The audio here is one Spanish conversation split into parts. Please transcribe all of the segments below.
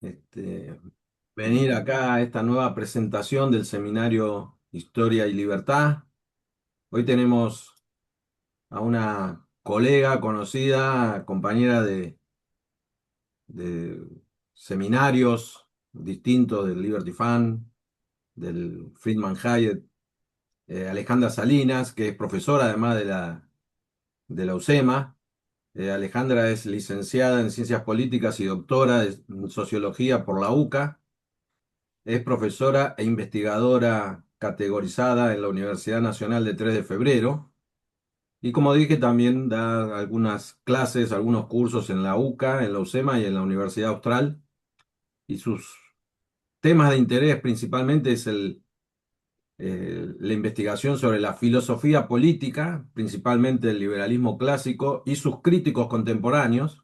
este, venir acá a esta nueva presentación del seminario Historia y Libertad. Hoy tenemos a una colega conocida, compañera de seminarios distintos del Liberty Fund, del Friedman Hayek, Alejandra Salinas, que es profesora además de la UCEMA. Alejandra es licenciada en Ciencias Políticas y doctora en Sociología por la UCA. Es profesora e investigadora categorizada en la Universidad Nacional de 3 de Febrero. Y como dije, también da algunas clases, algunos cursos en la UCA, en la UCEMA y en la Universidad Austral. Y sus temas de interés principalmente es la investigación sobre la filosofía política, principalmente el liberalismo clásico y sus críticos contemporáneos.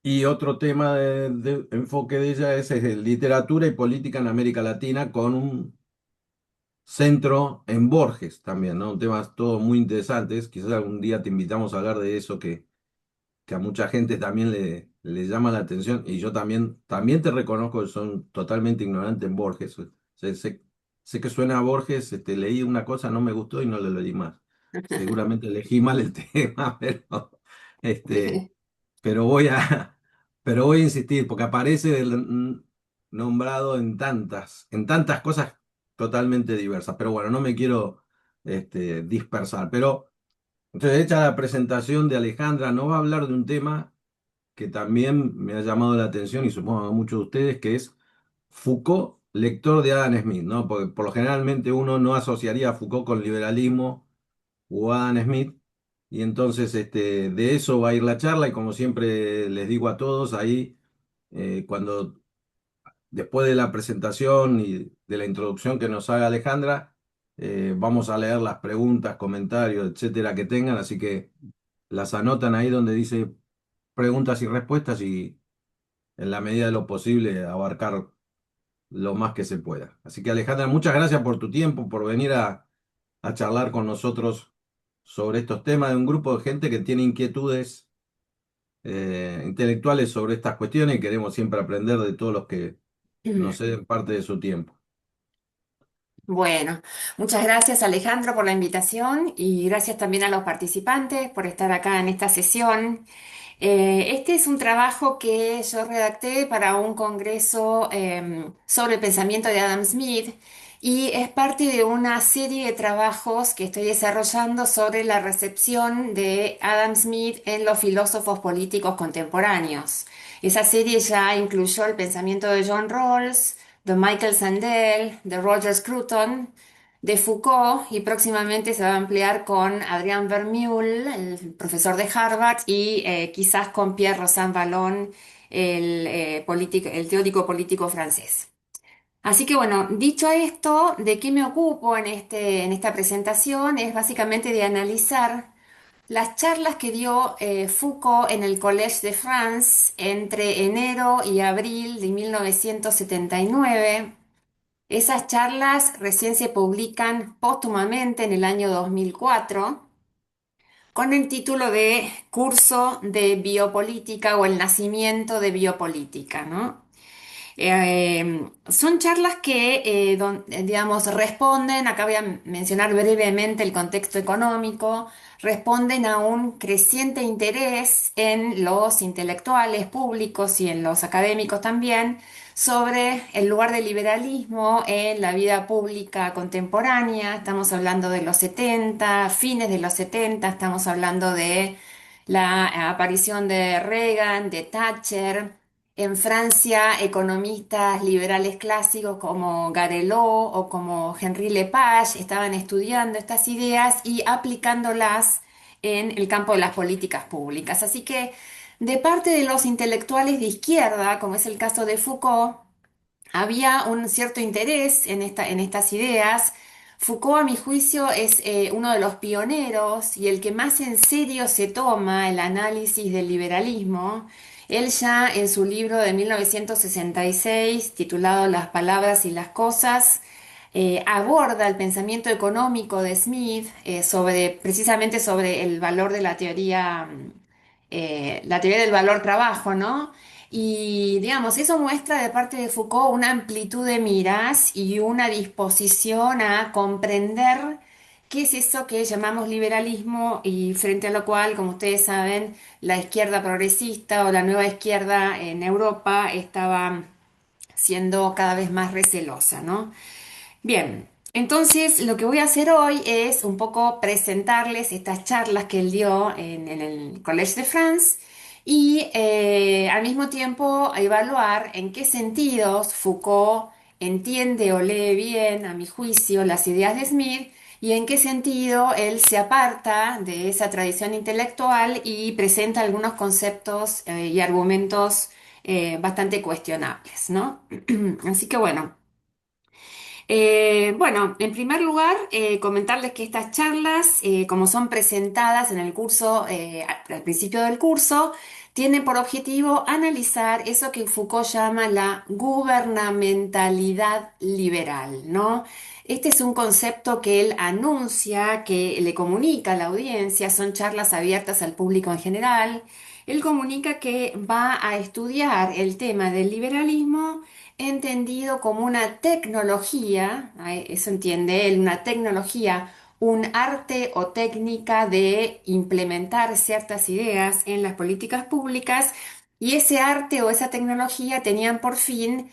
Y otro tema de enfoque de ella es literatura y política en América Latina con un centro en Borges también, ¿no? Temas todos muy interesantes. Quizás algún día te invitamos a hablar de eso que a mucha gente también le llama la atención. Y yo también te reconozco que son totalmente ignorantes en Borges. Sé que suena a Borges, leí una cosa, no me gustó y no lo leí más. Seguramente elegí mal el tema, este, pero pero voy a insistir, porque aparece nombrado en tantas cosas totalmente diversas. Pero bueno, no me quiero dispersar. Pero entonces, hecha la presentación de Alejandra, nos va a hablar de un tema que también me ha llamado la atención y supongo a muchos de ustedes, que es Foucault, lector de Adam Smith, ¿no? Porque por lo generalmente uno no asociaría a Foucault con liberalismo o Adam Smith. Y entonces de eso va a ir la charla y como siempre les digo a todos ahí, cuando después de la presentación y de la introducción que nos haga Alejandra, vamos a leer las preguntas, comentarios, etcétera, que tengan, así que las anotan ahí donde dice preguntas y respuestas y en la medida de lo posible abarcar lo más que se pueda. Así que Alejandra, muchas gracias por tu tiempo, por venir a charlar con nosotros sobre estos temas de un grupo de gente que tiene inquietudes intelectuales sobre estas cuestiones y queremos siempre aprender de todos los que nos ceden parte de su tiempo. Bueno, muchas gracias Alejandro por la invitación y gracias también a los participantes por estar acá en esta sesión. Este es un trabajo que yo redacté para un congreso sobre el pensamiento de Adam Smith y es parte de una serie de trabajos que estoy desarrollando sobre la recepción de Adam Smith en los filósofos políticos contemporáneos. Esa serie ya incluyó el pensamiento de John Rawls, de Michael Sandel, de Roger Scruton, de Foucault y próximamente se va a ampliar con Adrian Vermeule, el profesor de Harvard, y quizás con Pierre Rosan Vallon, el teórico político francés. Así que bueno, dicho esto, ¿de qué me ocupo en esta presentación? Es básicamente de analizar las charlas que dio Foucault en el Collège de France entre enero y abril de 1979. Esas charlas recién se publican póstumamente en el año 2004 con el título de Curso de Biopolítica o el nacimiento de Biopolítica, ¿no? Son charlas que, digamos, responden, acá voy a mencionar brevemente el contexto económico, responden a un creciente interés en los intelectuales públicos y en los académicos también sobre el lugar del liberalismo en la vida pública contemporánea. Estamos hablando de los 70, fines de los 70, estamos hablando de la aparición de Reagan, de Thatcher. En Francia, economistas liberales clásicos como Garelot o como Henri Lepage estaban estudiando estas ideas y aplicándolas en el campo de las políticas públicas. Así que de parte de los intelectuales de izquierda, como es el caso de Foucault, había un cierto interés en estas ideas. Foucault, a mi juicio, es uno de los pioneros y el que más en serio se toma el análisis del liberalismo. Él ya en su libro de 1966, titulado Las palabras y las cosas, aborda el pensamiento económico de Smith precisamente sobre el valor de la teoría del valor trabajo, ¿no? Y digamos, eso muestra de parte de Foucault una amplitud de miras y una disposición a comprender qué es eso que llamamos liberalismo y frente a lo cual, como ustedes saben, la izquierda progresista o la nueva izquierda en Europa estaba siendo cada vez más recelosa, ¿no? Bien, entonces lo que voy a hacer hoy es un poco presentarles estas charlas que él dio en el Collège de France y al mismo tiempo evaluar en qué sentidos Foucault entiende o lee bien, a mi juicio, las ideas de Smith y en qué sentido él se aparta de esa tradición intelectual y presenta algunos conceptos y argumentos bastante cuestionables, ¿no? Así que bueno. Bueno, en primer lugar, comentarles que estas charlas, como son presentadas en el curso, al principio del curso, tienen por objetivo analizar eso que Foucault llama la gubernamentalidad liberal, ¿no? Este es un concepto que él anuncia, que le comunica a la audiencia, son charlas abiertas al público en general. Él comunica que va a estudiar el tema del liberalismo entendido como una tecnología, eso entiende él, una tecnología, un arte o técnica de implementar ciertas ideas en las políticas públicas, y ese arte o esa tecnología tenían por fin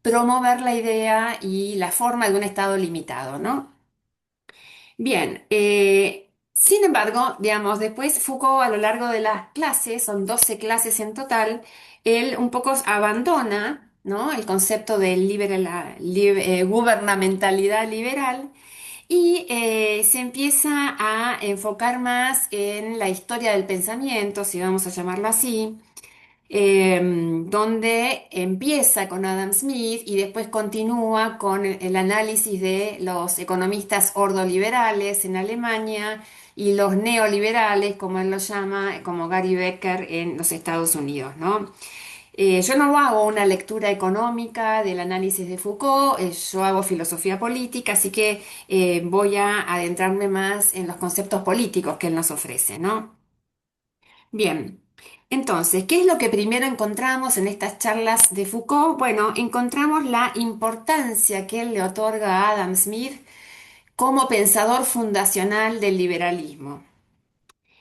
promover la idea y la forma de un Estado limitado, ¿no? Bien, sin embargo, digamos, después Foucault a lo largo de las clases, son 12 clases en total, él un poco abandona, ¿no? El concepto de gubernamentalidad liberal y se empieza a enfocar más en la historia del pensamiento, si vamos a llamarlo así, donde empieza con Adam Smith y después continúa con el análisis de los economistas ordoliberales en Alemania y los neoliberales, como él los llama, como Gary Becker en los Estados Unidos, ¿no? Yo no hago una lectura económica del análisis de Foucault, yo hago filosofía política, así que voy a adentrarme más en los conceptos políticos que él nos ofrece, ¿no? Bien, entonces, ¿qué es lo que primero encontramos en estas charlas de Foucault? Bueno, encontramos la importancia que él le otorga a Adam Smith como pensador fundacional del liberalismo.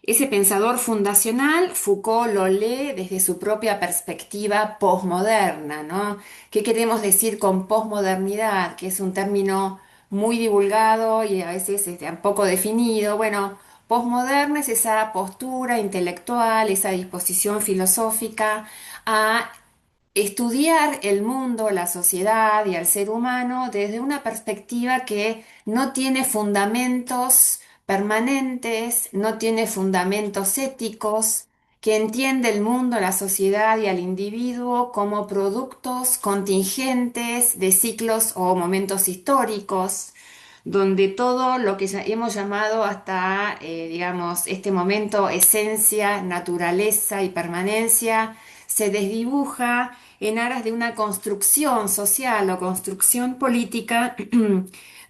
Ese pensador fundacional, Foucault lo lee desde su propia perspectiva posmoderna, ¿no? ¿Qué queremos decir con posmodernidad? Que es un término muy divulgado y a veces poco definido. Bueno, posmoderna es esa postura intelectual, esa disposición filosófica a estudiar el mundo, la sociedad y al ser humano desde una perspectiva que no tiene fundamentos permanentes, no tiene fundamentos éticos, que entiende el mundo, la sociedad y al individuo como productos contingentes de ciclos o momentos históricos, donde todo lo que hemos llamado hasta, digamos, este momento esencia, naturaleza y permanencia, se desdibuja en aras de una construcción social o construcción política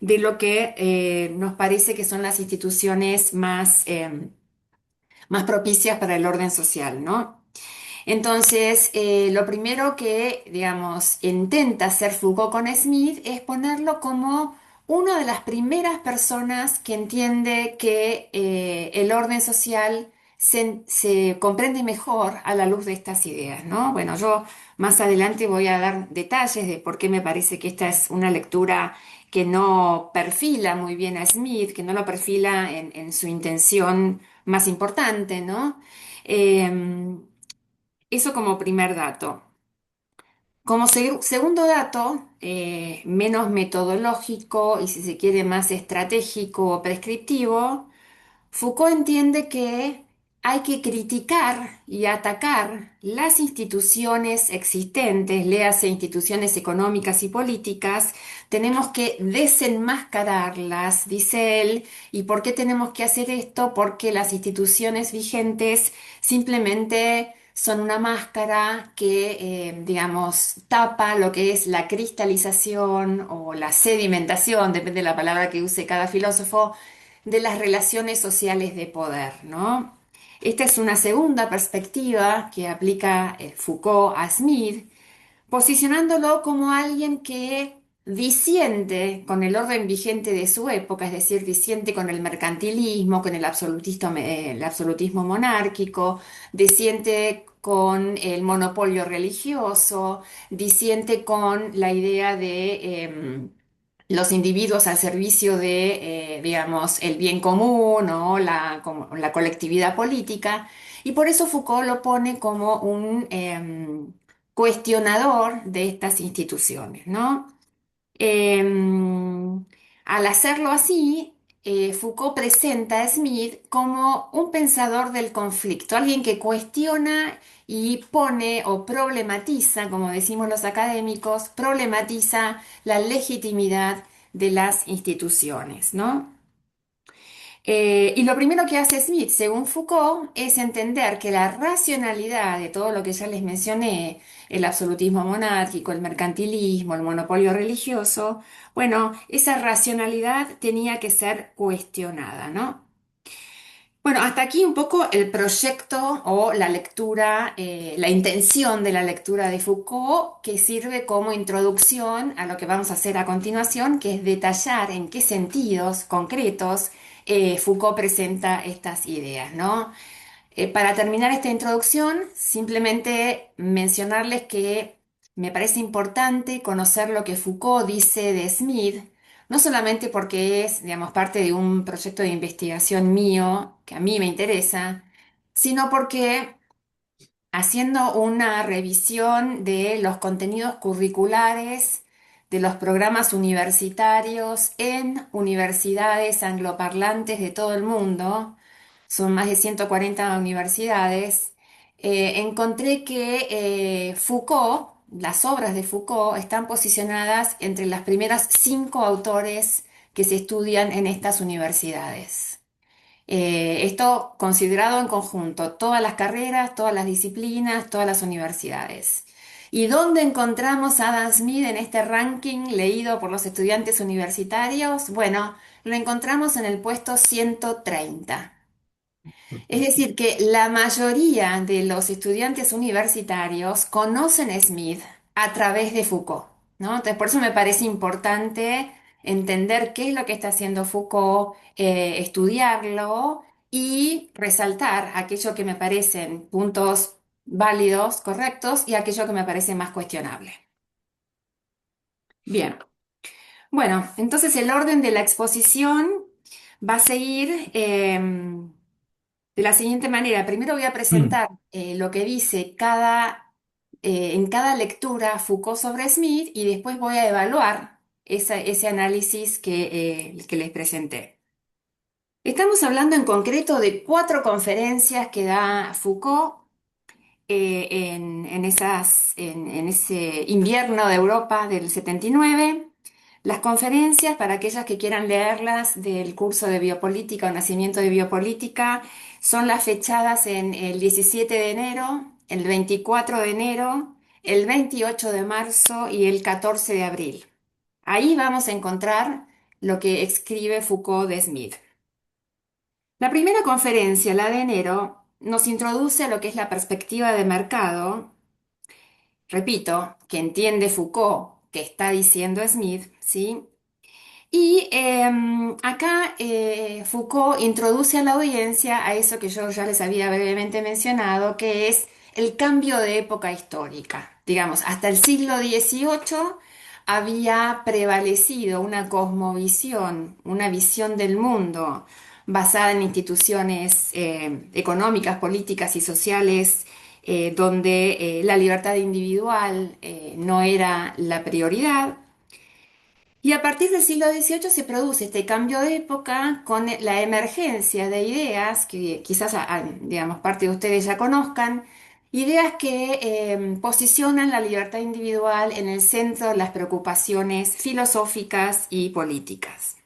de lo que nos parece que son las instituciones más propicias para el orden social, ¿no? Entonces, lo primero que, digamos, intenta hacer Foucault con Smith es ponerlo como una de las primeras personas que entiende que el orden social se comprende mejor a la luz de estas ideas, ¿no? Bueno, yo más adelante voy a dar detalles de por qué me parece que esta es una lectura que no perfila muy bien a Smith, que no lo perfila en su intención más importante, ¿no? Em, Eso como primer dato. Como segundo dato, menos metodológico y si se quiere más estratégico o prescriptivo, Foucault entiende que hay que criticar y atacar las instituciones existentes, léase instituciones económicas y políticas, tenemos que desenmascararlas, dice él. ¿Y por qué tenemos que hacer esto? Porque las instituciones vigentes simplemente son una máscara que, digamos, tapa lo que es la cristalización o la sedimentación, depende de la palabra que use cada filósofo, de las relaciones sociales de poder, ¿no? Esta es una segunda perspectiva que aplica Foucault a Smith, posicionándolo como alguien que disiente con el orden vigente de su época, es decir, disiente con el mercantilismo, con el absolutismo monárquico, disiente con el monopolio religioso, disiente con la idea de los individuos al servicio de, digamos, el bien común o como la colectividad política. Y por eso Foucault lo pone como un cuestionador de estas instituciones, ¿no? Al hacerlo así, Foucault presenta a Smith como un pensador del conflicto, alguien que cuestiona y pone o problematiza, como decimos los académicos, problematiza la legitimidad de las instituciones, ¿no? Y lo primero que hace Smith, según Foucault, es entender que la racionalidad de todo lo que ya les mencioné, el absolutismo monárquico, el mercantilismo, el monopolio religioso, bueno, esa racionalidad tenía que ser cuestionada, ¿no? Bueno, hasta aquí un poco el proyecto o la lectura, la intención de la lectura de Foucault, que sirve como introducción a lo que vamos a hacer a continuación, que es detallar en qué sentidos concretos Foucault presenta estas ideas, ¿no? Para terminar esta introducción, simplemente mencionarles que me parece importante conocer lo que Foucault dice de Smith, no solamente porque es, digamos, parte de un proyecto de investigación mío que a mí me interesa, sino porque haciendo una revisión de los contenidos curriculares de los programas universitarios en universidades angloparlantes de todo el mundo, son más de 140 universidades, encontré que Foucault, las obras de Foucault, están posicionadas entre las primeras 5 autores que se estudian en estas universidades. Esto considerado en conjunto, todas las carreras, todas las disciplinas, todas las universidades. ¿Y dónde encontramos a Adam Smith en este ranking leído por los estudiantes universitarios? Bueno, lo encontramos en el puesto 130. Es decir, que la mayoría de los estudiantes universitarios conocen a Smith a través de Foucault, ¿no? Entonces, por eso me parece importante entender qué es lo que está haciendo Foucault, estudiarlo y resaltar aquello que me parecen puntos válidos, correctos, y aquello que me parece más cuestionable. Bien, bueno, entonces el orden de la exposición va a seguir. De la siguiente manera, primero voy a Mm. presentar lo que dice en cada lectura Foucault sobre Smith y después voy a evaluar ese análisis que les presenté. Estamos hablando en concreto de 4 conferencias que da Foucault en ese invierno de Europa del 79. Las conferencias, para aquellas que quieran leerlas del curso de biopolítica o nacimiento de biopolítica, son las fechadas en el 17 de enero, el 24 de enero, el 28 de marzo y el 14 de abril. Ahí vamos a encontrar lo que escribe Foucault de Smith. La primera conferencia, la de enero, nos introduce a lo que es la perspectiva de mercado, repito, que entiende Foucault, que está diciendo Smith, ¿sí? Y acá Foucault introduce a la audiencia a eso que yo ya les había brevemente mencionado, que es el cambio de época histórica. Digamos, hasta el siglo XVIII había prevalecido una cosmovisión, una visión del mundo basada en instituciones económicas, políticas y sociales, donde la libertad individual no era la prioridad. Y a partir del siglo XVIII se produce este cambio de época con la emergencia de ideas que quizás, digamos, parte de ustedes ya conozcan, ideas que posicionan la libertad individual en el centro de las preocupaciones filosóficas y políticas.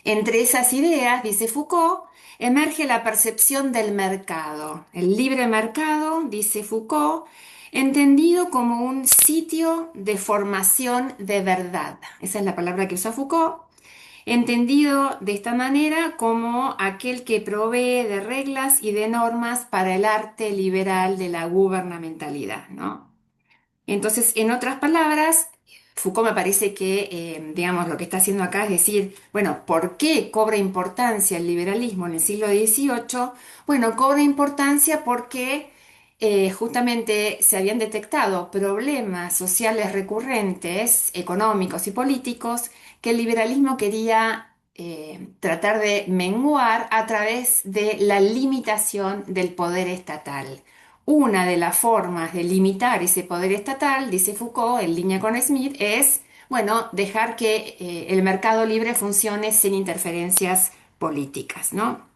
Entre esas ideas, dice Foucault, emerge la percepción del mercado. El libre mercado, dice Foucault, entendido como un sitio de formación de verdad. Esa es la palabra que usa Foucault. entendido de esta manera como aquel que provee de reglas y de normas para el arte liberal de la gubernamentalidad, ¿no? Entonces, en otras palabras, Foucault me parece que, digamos, lo que está haciendo acá es decir, bueno, ¿por qué cobra importancia el liberalismo en el siglo XVIII? Bueno, cobra importancia porque justamente se habían detectado problemas sociales recurrentes, económicos y políticos, que el liberalismo quería tratar de menguar a través de la limitación del poder estatal. Una de las formas de limitar ese poder estatal, dice Foucault, en línea con Smith, es, bueno, dejar que el mercado libre funcione sin interferencias políticas, ¿no?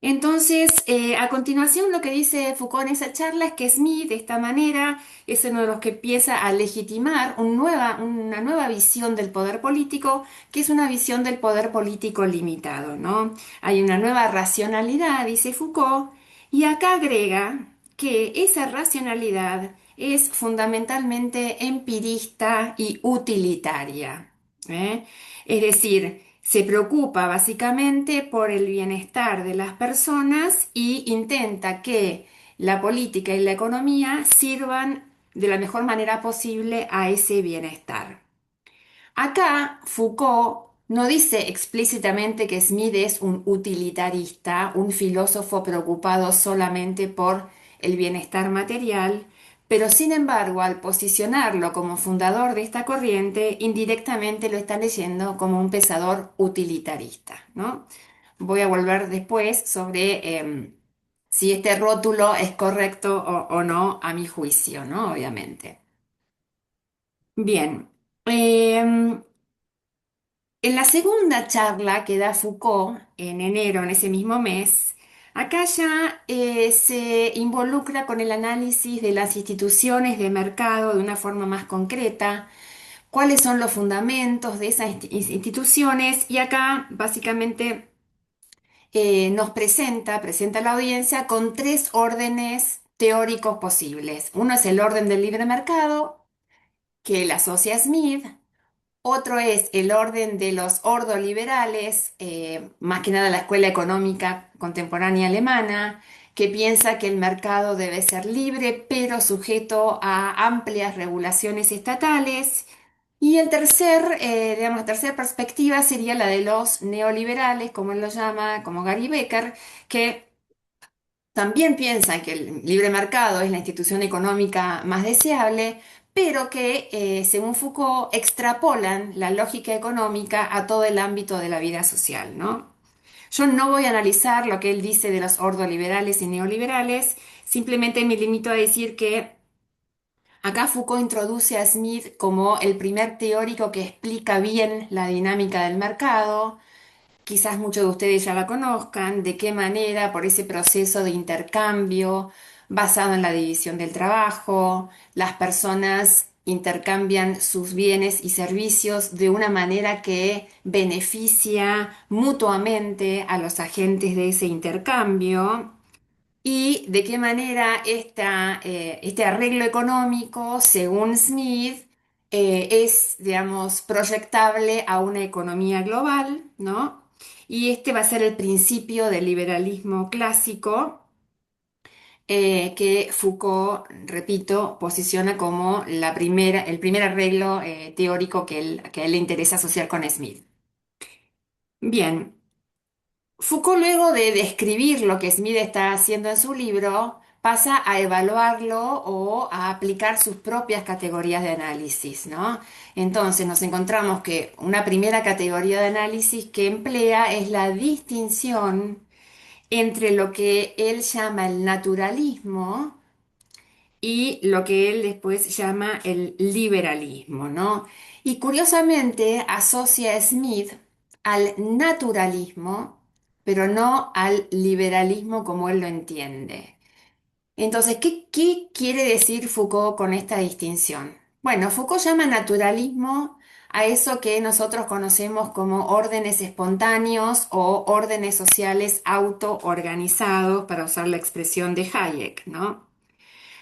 Entonces, a continuación, lo que dice Foucault en esa charla es que Smith, de esta manera, es uno de los que empieza a legitimar una nueva visión del poder político, que es una visión del poder político limitado, ¿no? Hay una nueva racionalidad, dice Foucault, y acá agrega que esa racionalidad es fundamentalmente empirista y utilitaria, ¿eh? Es decir, se preocupa básicamente por el bienestar de las personas y intenta que la política y la economía sirvan de la mejor manera posible a ese bienestar. Acá Foucault no dice explícitamente que Smith es un utilitarista, un filósofo preocupado solamente por el bienestar material, pero sin embargo, al posicionarlo como fundador de esta corriente, indirectamente lo está leyendo como un pensador utilitarista, ¿no? Voy a volver después sobre si este rótulo es correcto o no a mi juicio, ¿no? Obviamente. Bien. Em, En la segunda charla que da Foucault en enero, en ese mismo mes, acá ya se involucra con el análisis de las instituciones de mercado de una forma más concreta, cuáles son los fundamentos de esas instituciones y acá básicamente presenta a la audiencia con tres órdenes teóricos posibles. Uno es el orden del libre mercado, que él asocia a Smith. Otro es el orden de los ordoliberales, más que nada la escuela económica contemporánea alemana, que piensa que el mercado debe ser libre, pero sujeto a amplias regulaciones estatales. Y digamos, la tercera perspectiva sería la de los neoliberales, como él lo llama, como Gary Becker, que también piensan que el libre mercado es la institución económica más deseable, pero que, según Foucault, extrapolan la lógica económica a todo el ámbito de la vida social, ¿no? Yo no voy a analizar lo que él dice de los ordoliberales y neoliberales, simplemente me limito a decir que acá Foucault introduce a Smith como el primer teórico que explica bien la dinámica del mercado. Quizás muchos de ustedes ya la conozcan, de qué manera por ese proceso de intercambio basado en la división del trabajo, las personas intercambian sus bienes y servicios de una manera que beneficia mutuamente a los agentes de ese intercambio y de qué manera este arreglo económico, según Smith, es, digamos, proyectable a una economía global, ¿no? Y este va a ser el principio del liberalismo clásico, que Foucault, repito, posiciona como el primer arreglo teórico que a él le interesa asociar con Smith. Bien. Foucault, luego de describir lo que Smith está haciendo en su libro, pasa a evaluarlo o a aplicar sus propias categorías de análisis, ¿no? Entonces nos encontramos que una primera categoría de análisis que emplea es la distinción entre lo que él llama el naturalismo y lo que él después llama el liberalismo, ¿no? Y curiosamente asocia a Smith al naturalismo, pero no al liberalismo como él lo entiende. Entonces, ¿qué quiere decir Foucault con esta distinción? Bueno, Foucault llama naturalismo a eso que nosotros conocemos como órdenes espontáneos o órdenes sociales autoorganizados, para usar la expresión de Hayek, ¿no?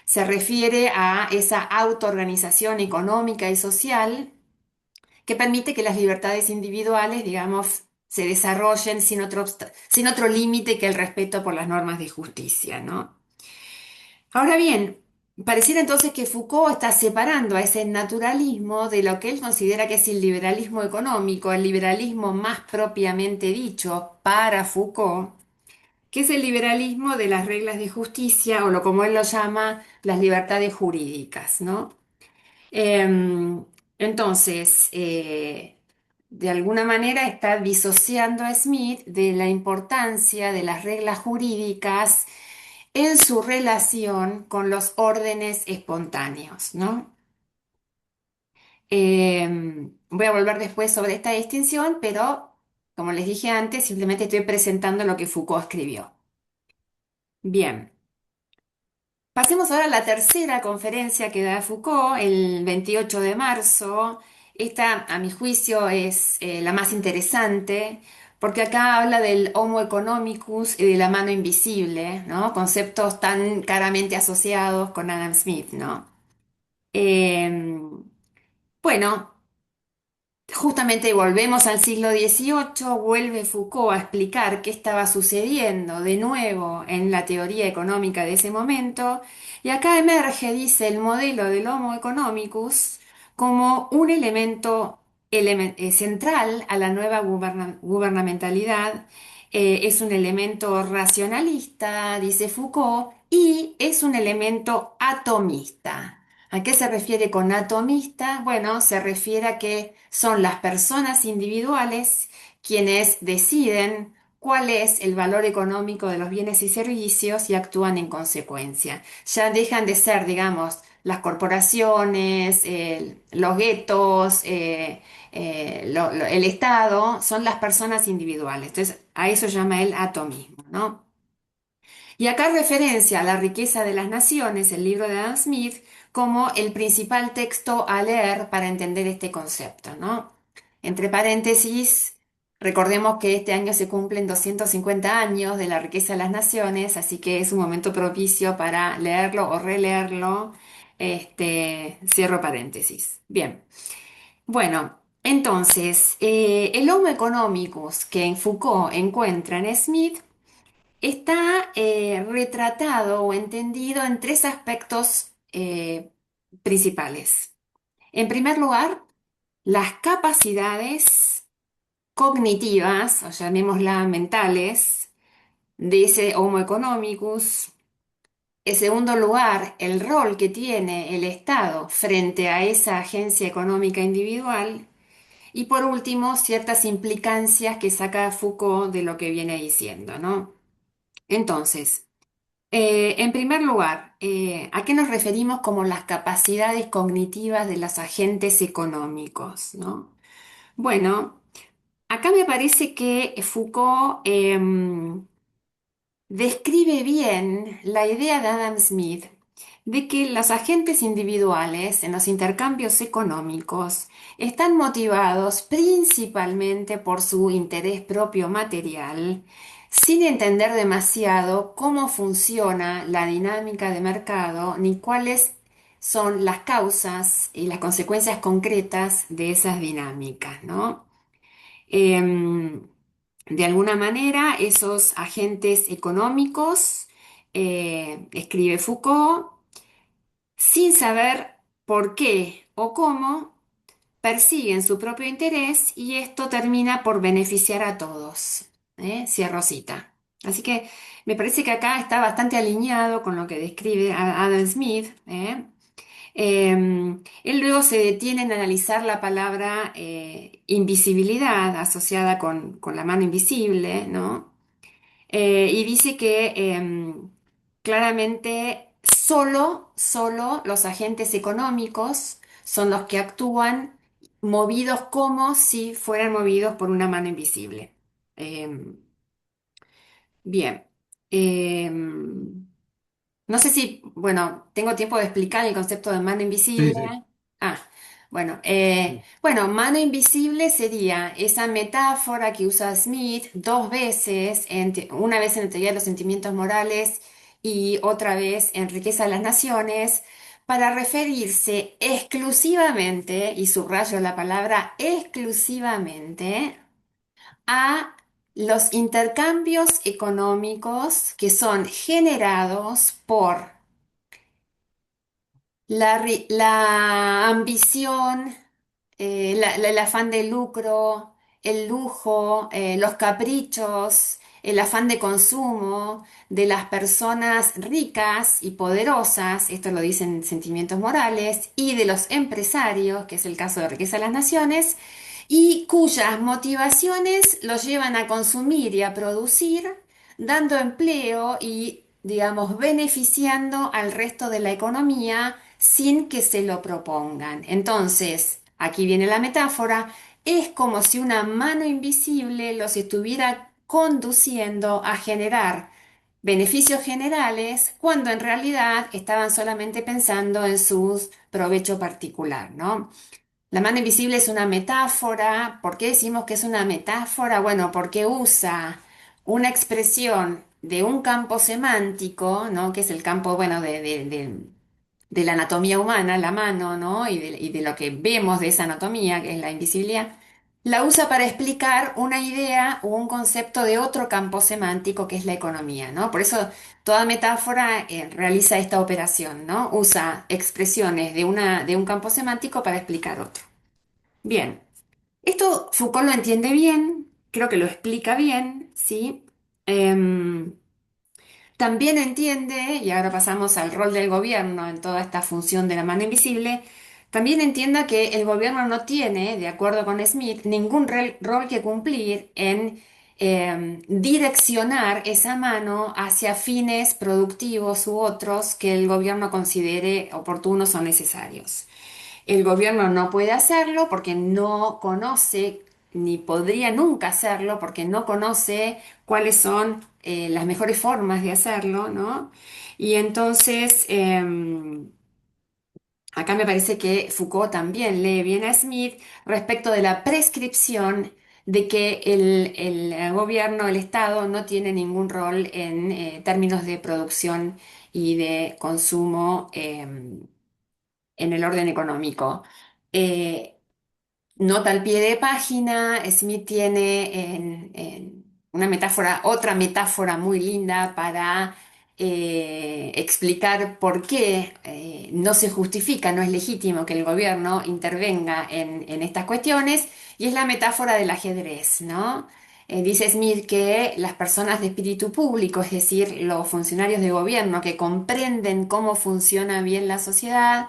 Se refiere a esa autoorganización económica y social que permite que las libertades individuales, digamos, se desarrollen sin otro límite que el respeto por las normas de justicia, ¿no? Ahora bien, pareciera entonces que Foucault está separando a ese naturalismo de lo que él considera que es el liberalismo económico, el liberalismo más propiamente dicho para Foucault, que es el liberalismo de las reglas de justicia o lo como él lo llama, las libertades jurídicas, ¿no? Em, entonces, de alguna manera está disociando a Smith de la importancia de las reglas jurídicas en su relación con los órdenes espontáneos, ¿no? Voy a volver después sobre esta distinción, pero como les dije antes, simplemente estoy presentando lo que Foucault escribió. Bien. Pasemos ahora a la tercera conferencia que da Foucault, el 28 de marzo. Esta, a mi juicio, es la más interesante, porque acá habla del Homo economicus y de la mano invisible, ¿no? Conceptos tan claramente asociados con Adam Smith, ¿no? Eh, bueno, Justamente volvemos al siglo XVIII, vuelve Foucault a explicar qué estaba sucediendo de nuevo en la teoría económica de ese momento, y acá emerge, dice, el modelo del Homo economicus como un elemento central a la nueva gubernamentalidad. Es un elemento racionalista, dice Foucault, y es un elemento atomista. ¿A qué se refiere con atomista? Bueno, se refiere a que son las personas individuales quienes deciden cuál es el valor económico de los bienes y servicios y actúan en consecuencia. Ya dejan de ser, digamos, las corporaciones, los guetos, el Estado, son las personas individuales. Entonces, a eso llama el atomismo, ¿no? Y acá referencia a La riqueza de las naciones, el libro de Adam Smith, como el principal texto a leer para entender este concepto, ¿no? Entre paréntesis, recordemos que este año se cumplen 250 años de La riqueza de las naciones, así que es un momento propicio para leerlo o releerlo. Cierro paréntesis. Bien, bueno. Entonces, el Homo economicus que en Foucault encuentra en Smith está retratado o entendido en tres aspectos principales. En primer lugar, las capacidades cognitivas, o llamémoslas mentales, de ese Homo economicus. En segundo lugar, el rol que tiene el Estado frente a esa agencia económica individual. Y por último, ciertas implicancias que saca Foucault de lo que viene diciendo, ¿no? Entonces, en primer lugar, ¿a qué nos referimos como las capacidades cognitivas de los agentes económicos, ¿no? Bueno, acá me parece que Foucault describe bien la idea de Adam Smith de que los agentes individuales en los intercambios económicos están motivados principalmente por su interés propio material, sin entender demasiado cómo funciona la dinámica de mercado ni cuáles son las causas y las consecuencias concretas de esas dinámicas, ¿no? Em, de alguna manera, esos agentes económicos, escribe Foucault, sin saber por qué o cómo, persiguen su propio interés y esto termina por beneficiar a todos. Cierro cita. Así que me parece que acá está bastante alineado con lo que describe Adam Smith. Él luego se detiene en analizar la palabra invisibilidad asociada con la mano invisible, ¿no? Y dice que claramente solo los agentes económicos son los que actúan movidos como si fueran movidos por una mano invisible. Em, bien. Em, no sé si, bueno, tengo tiempo de explicar el concepto de mano Sí, invisible. sí, Ah, bueno, sí. mano invisible sería esa metáfora que usa Smith dos veces, una vez en la teoría de los sentimientos morales y otra vez en Riqueza de las Naciones, para referirse exclusivamente, y subrayo la palabra exclusivamente, a los intercambios económicos que son generados por la ambición, el afán de lucro, el lujo, los caprichos, el afán de consumo de las personas ricas y poderosas, esto lo dicen Sentimientos Morales, y de los empresarios, que es el caso de Riqueza de las Naciones, y cuyas motivaciones los llevan a consumir y a producir, dando empleo y, digamos, beneficiando al resto de la economía sin que se lo propongan. Entonces, aquí viene la metáfora, es como si una mano invisible los estuviera conduciendo a generar beneficios generales cuando en realidad estaban solamente pensando en su provecho particular, ¿no? La mano invisible es una metáfora. ¿Por qué decimos que es una metáfora? Bueno, porque usa una expresión de un campo semántico, ¿no? Que es el campo, bueno, de la anatomía humana, la mano, ¿no? Y de lo que vemos de esa anatomía, que es la invisibilidad. La usa para explicar una idea o un concepto de otro campo semántico, que es la economía, ¿no? Por eso toda metáfora realiza esta operación, ¿no? Usa expresiones de un campo semántico para explicar otro. Bien, esto Foucault lo entiende bien, creo que lo explica bien, ¿sí? Em, También entiende, y ahora pasamos al rol del gobierno en toda esta función de la mano invisible, también entienda que el gobierno no tiene, de acuerdo con Smith, ningún rol que cumplir en direccionar esa mano hacia fines productivos u otros que el gobierno considere oportunos o necesarios. El gobierno no puede hacerlo porque no conoce, ni podría nunca hacerlo porque no conoce cuáles son las mejores formas de hacerlo, ¿no? Y entonces, acá me parece que Foucault también lee bien a Smith respecto de la prescripción de que el gobierno, el Estado, no tiene ningún rol en términos de producción y de consumo en el orden económico. Eh, Nota al pie de página, Smith tiene en una metáfora, otra metáfora muy linda para explicar por qué no se justifica, no es legítimo que el gobierno intervenga en estas cuestiones, y es la metáfora del ajedrez, ¿no? Dice Smith que las personas de espíritu público, es decir, los funcionarios de gobierno que comprenden cómo funciona bien la sociedad,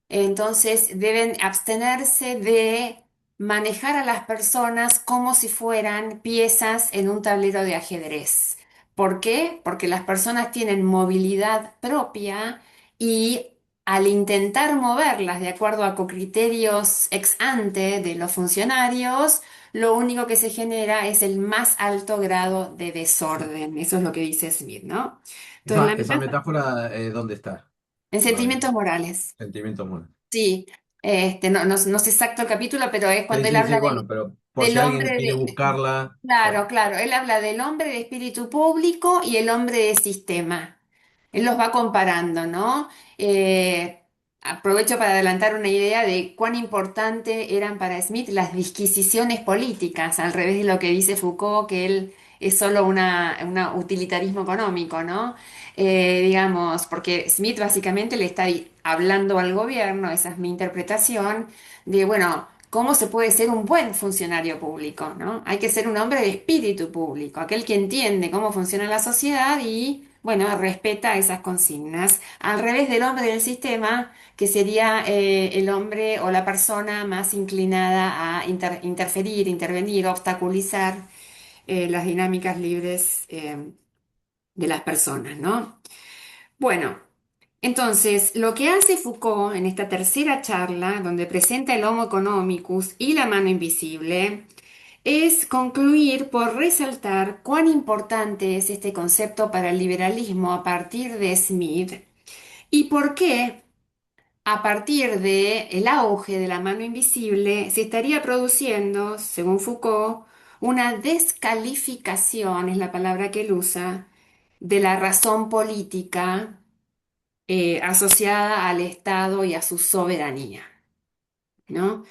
entonces deben abstenerse de manejar a las personas como si fueran piezas en un tablero de ajedrez. ¿Por qué? Porque las personas tienen movilidad propia y al intentar moverlas de acuerdo a criterios ex ante de los funcionarios, lo único que se genera es el más alto grado de desorden. Eso es lo que dice Smith, ¿no? Entonces, Esa metáfora, ¿dónde está? en No, Sentimientos Morales. sentimientos humanos. Sí, no sé exacto el capítulo, pero es Sí, cuando él sí, sí, habla bueno, pero por del si hombre alguien quiere buscarla, claro, claro, él habla del hombre de espíritu público y el hombre de sistema. Él los va comparando, ¿no? Aprovecho para adelantar una idea de cuán importante eran para Smith las disquisiciones políticas, al revés de lo que dice Foucault, que él es solo una utilitarismo económico, ¿no? Digamos, porque Smith básicamente le está hablando al gobierno, esa es mi interpretación, de, bueno, ¿cómo se puede ser un buen funcionario público, ¿no? Hay que ser un hombre de espíritu público, aquel que entiende cómo funciona la sociedad y, bueno, respeta esas consignas. Al revés del hombre del sistema, que sería el hombre o la persona más inclinada a interferir, intervenir, obstaculizar las dinámicas libres de las personas, ¿no? Bueno, entonces, lo que hace Foucault en esta tercera charla, donde presenta el Homo economicus y la mano invisible, es concluir por resaltar cuán importante es este concepto para el liberalismo a partir de Smith y por qué, a partir del auge de la mano invisible, se estaría produciendo, según Foucault, una descalificación, es la palabra que él usa, de la razón política asociada al Estado y a su soberanía, ¿no?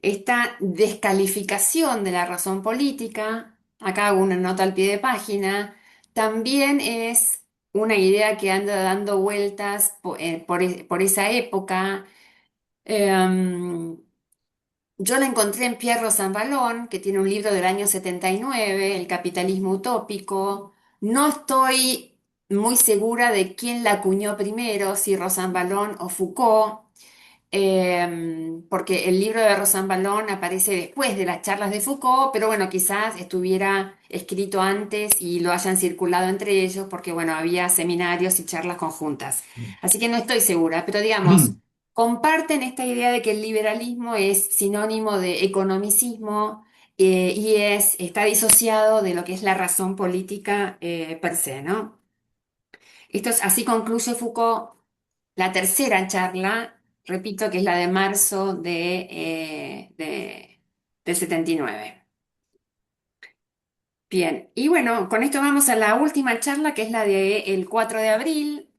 Esta descalificación de la razón política, acá hago una nota al pie de página, también es una idea que anda dando vueltas por esa época. Em, yo la encontré en Pierre Rosanvallon, que tiene un libro del año 79, El capitalismo utópico. No estoy muy segura de quién la acuñó primero, si Rosanvallon o Foucault, porque el libro de Rosan Ballón aparece después de las charlas de Foucault, pero bueno, quizás estuviera escrito antes y lo hayan circulado entre ellos, porque bueno, había seminarios y charlas conjuntas. Así que no estoy segura, pero digamos, comparten esta idea de que el liberalismo es sinónimo de economicismo y está disociado de lo que es la razón política per se, ¿no? Así concluye Foucault la tercera charla, repito, que es la de marzo del 79. Bien, y bueno, con esto vamos a la última charla, que es la del 4 de abril.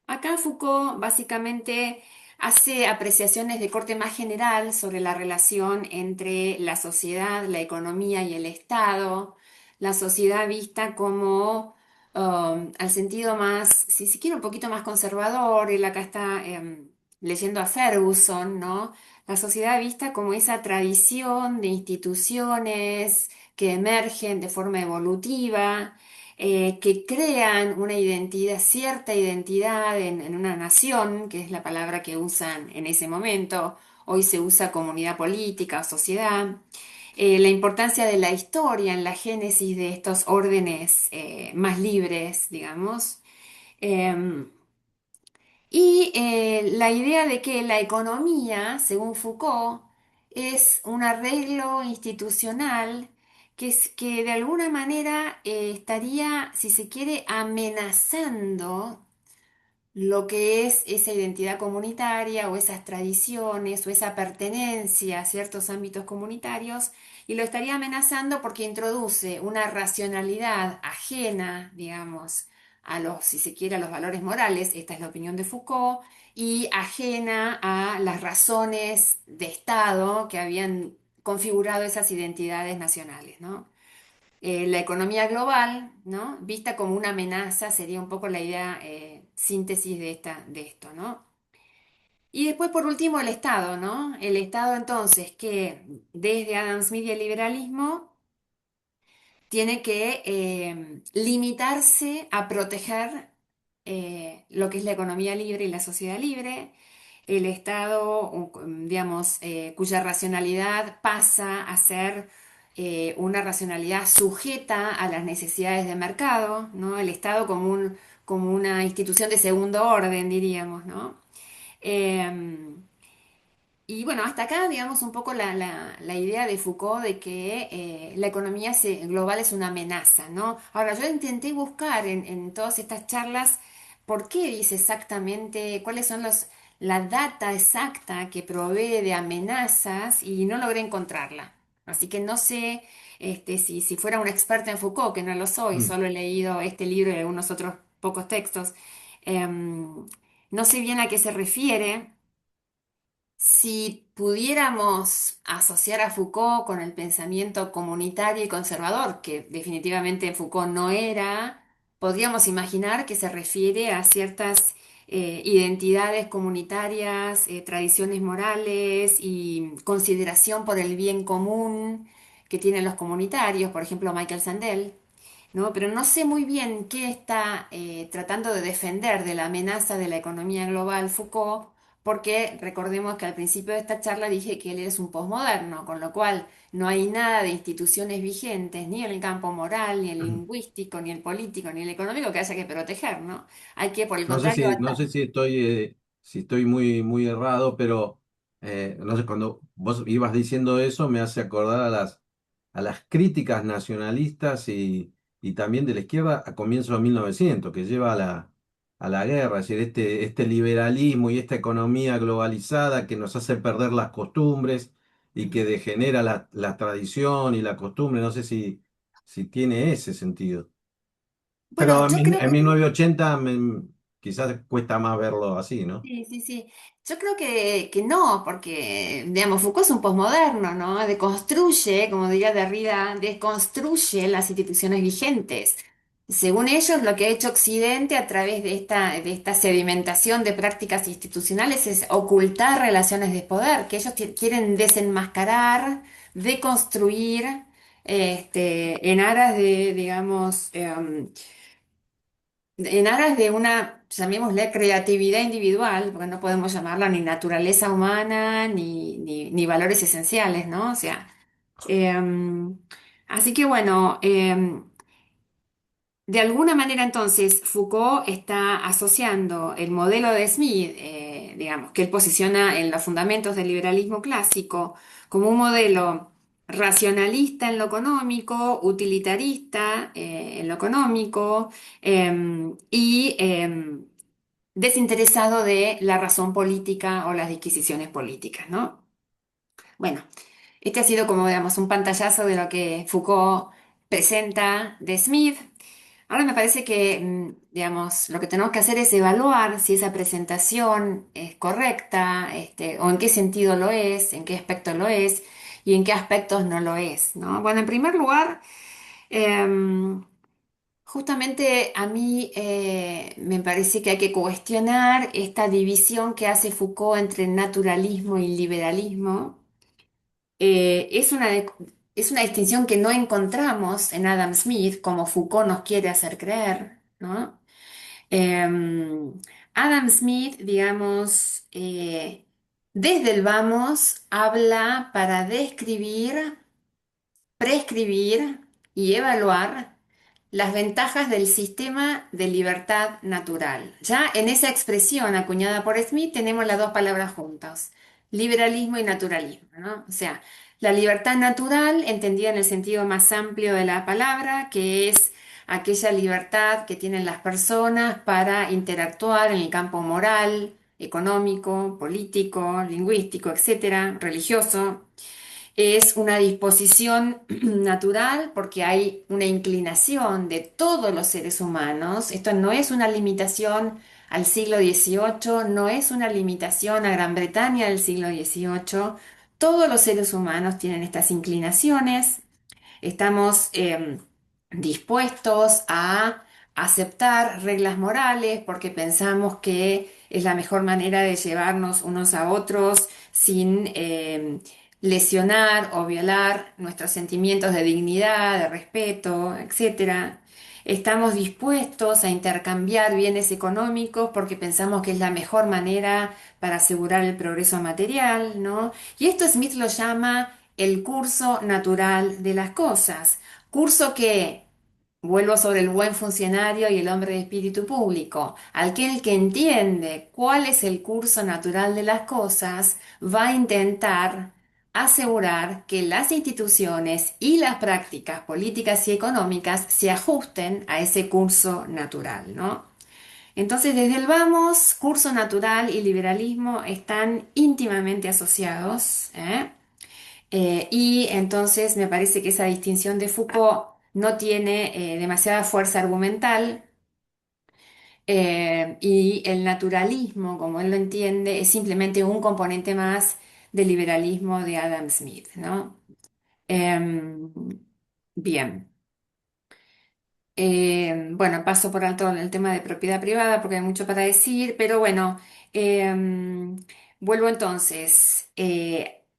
Acá Foucault básicamente hace apreciaciones de corte más general sobre la relación entre la sociedad, la economía y el Estado, la sociedad vista como al sentido más, si se quiere, un poquito más conservador. Él acá está leyendo a Ferguson, ¿no? La sociedad vista como esa tradición de instituciones que emergen de forma evolutiva, que crean una identidad, cierta identidad en una nación, que es la palabra que usan en ese momento. Hoy se usa comunidad política o sociedad. La importancia de la historia en la génesis de estos órdenes más libres, digamos. Em, la idea de que la economía, según Foucault, es un arreglo institucional que de alguna manera estaría, si se quiere, amenazando lo que es esa identidad comunitaria o esas tradiciones o esa pertenencia a ciertos ámbitos comunitarios, y lo estaría amenazando porque introduce una racionalidad ajena, digamos, a los, si se quiere, a los valores morales. Esta es la opinión de Foucault, y ajena a las razones de Estado que habían configurado esas identidades nacionales, ¿no? La economía global, ¿no? Vista como una amenaza, sería un poco la idea síntesis de esto, ¿no? Y después, por último, el Estado, ¿no? El Estado, entonces, que desde Adam Smith y el liberalismo tiene que limitarse a proteger lo que es la economía libre y la sociedad libre. El Estado, digamos, cuya racionalidad pasa a ser una racionalidad sujeta a las necesidades de mercado, ¿no? El Estado como una institución de segundo orden, diríamos, ¿no? Em, y bueno, hasta acá, digamos, un poco la idea de Foucault de que la economía global es una amenaza, ¿no? Ahora, yo intenté buscar en todas estas charlas por qué dice exactamente, cuáles son la data exacta que provee de amenazas, y no logré encontrarla. Así que no sé si fuera una experta en Foucault, que no lo soy, solo he leído este libro y algunos otros pocos textos. No sé bien a qué se refiere. Si pudiéramos asociar a Foucault con el pensamiento comunitario y conservador, que definitivamente Foucault no era, podríamos imaginar que se refiere a ciertas identidades comunitarias, tradiciones morales y consideración por el bien común que tienen los comunitarios, por ejemplo, Michael Sandel. ¿No? Pero no sé muy bien qué está tratando de defender de la amenaza de la economía global Foucault, porque recordemos que al principio de esta charla dije que él es un posmoderno, con lo cual no hay nada de instituciones vigentes, ni en el campo moral, ni el lingüístico, ni el político, ni el económico, que haya que proteger, ¿no? Hay que, por el contrario, No sé si estoy muy errado, pero no sé, cuando vos ibas diciendo eso me hace acordar a las críticas nacionalistas y también de la izquierda a comienzos de 1900, que lleva a la guerra, es decir, este liberalismo y esta economía globalizada que nos hace perder las costumbres y que degenera la tradición y la costumbre. No sé si tiene ese sentido. bueno, Pero yo creo en que 1980. quizás cuesta más verlo así, ¿no? Sí, sí, sí. Yo creo que no, porque, digamos, Foucault es un posmoderno, ¿no? Deconstruye, como diría Derrida, desconstruye las instituciones vigentes. Según ellos, lo que ha hecho Occidente a través de esta sedimentación de prácticas institucionales es ocultar relaciones de poder, que ellos quieren desenmascarar, deconstruir, en aras de, digamos, en aras de una, llamémosle, creatividad individual, porque no podemos llamarla ni naturaleza humana ni valores esenciales, ¿no? O sea, em, así que bueno, de alguna manera entonces Foucault está asociando el modelo de Smith, digamos, que él posiciona en los fundamentos del liberalismo clásico, como un modelo racionalista en lo económico, utilitarista en lo económico, y desinteresado de la razón política o las disquisiciones políticas, ¿no? Bueno, este ha sido como, digamos, un pantallazo de lo que Foucault presenta de Smith. Ahora me parece que, digamos, lo que tenemos que hacer es evaluar si esa presentación es correcta, o en qué sentido lo es, en qué aspecto lo es y en qué aspectos no lo es, ¿no? Bueno, en primer lugar, em, justamente a mí me parece que hay que cuestionar esta división que hace Foucault entre naturalismo y liberalismo. Es es una distinción que no encontramos en Adam Smith, como Foucault nos quiere hacer creer, ¿no? Adam Smith, digamos, desde el vamos, habla para describir, prescribir y evaluar las ventajas del sistema de libertad natural. Ya en esa expresión acuñada por Smith tenemos las dos palabras juntas, liberalismo y naturalismo, ¿no? O sea, la libertad natural, entendida en el sentido más amplio de la palabra, que es aquella libertad que tienen las personas para interactuar en el campo moral, económico, político, lingüístico, etcétera, religioso. Es una disposición natural porque hay una inclinación de todos los seres humanos. Esto no es una limitación al siglo XVIII, no es una limitación a Gran Bretaña del siglo XVIII. Todos los seres humanos tienen estas inclinaciones. Estamos dispuestos a aceptar reglas morales porque pensamos que es la mejor manera de llevarnos unos a otros sin lesionar o violar nuestros sentimientos de dignidad, de respeto, etcétera. Estamos dispuestos a intercambiar bienes económicos porque pensamos que es la mejor manera para asegurar el progreso material, ¿no? Y esto Smith lo llama el curso natural de las cosas. Curso que, vuelvo sobre el buen funcionario y el hombre de espíritu público, aquel que entiende cuál es el curso natural de las cosas, va a intentar asegurar que las instituciones y las prácticas políticas y económicas se ajusten a ese curso natural, ¿no? Entonces, desde el vamos, curso natural y liberalismo están íntimamente asociados, ¿eh? Y entonces me parece que esa distinción de Foucault no tiene demasiada fuerza argumental, y el naturalismo, como él lo entiende, es simplemente un componente más del liberalismo de Adam Smith, ¿no? Em, bien. Bueno, paso por alto el tema de propiedad privada porque hay mucho para decir, pero bueno, vuelvo entonces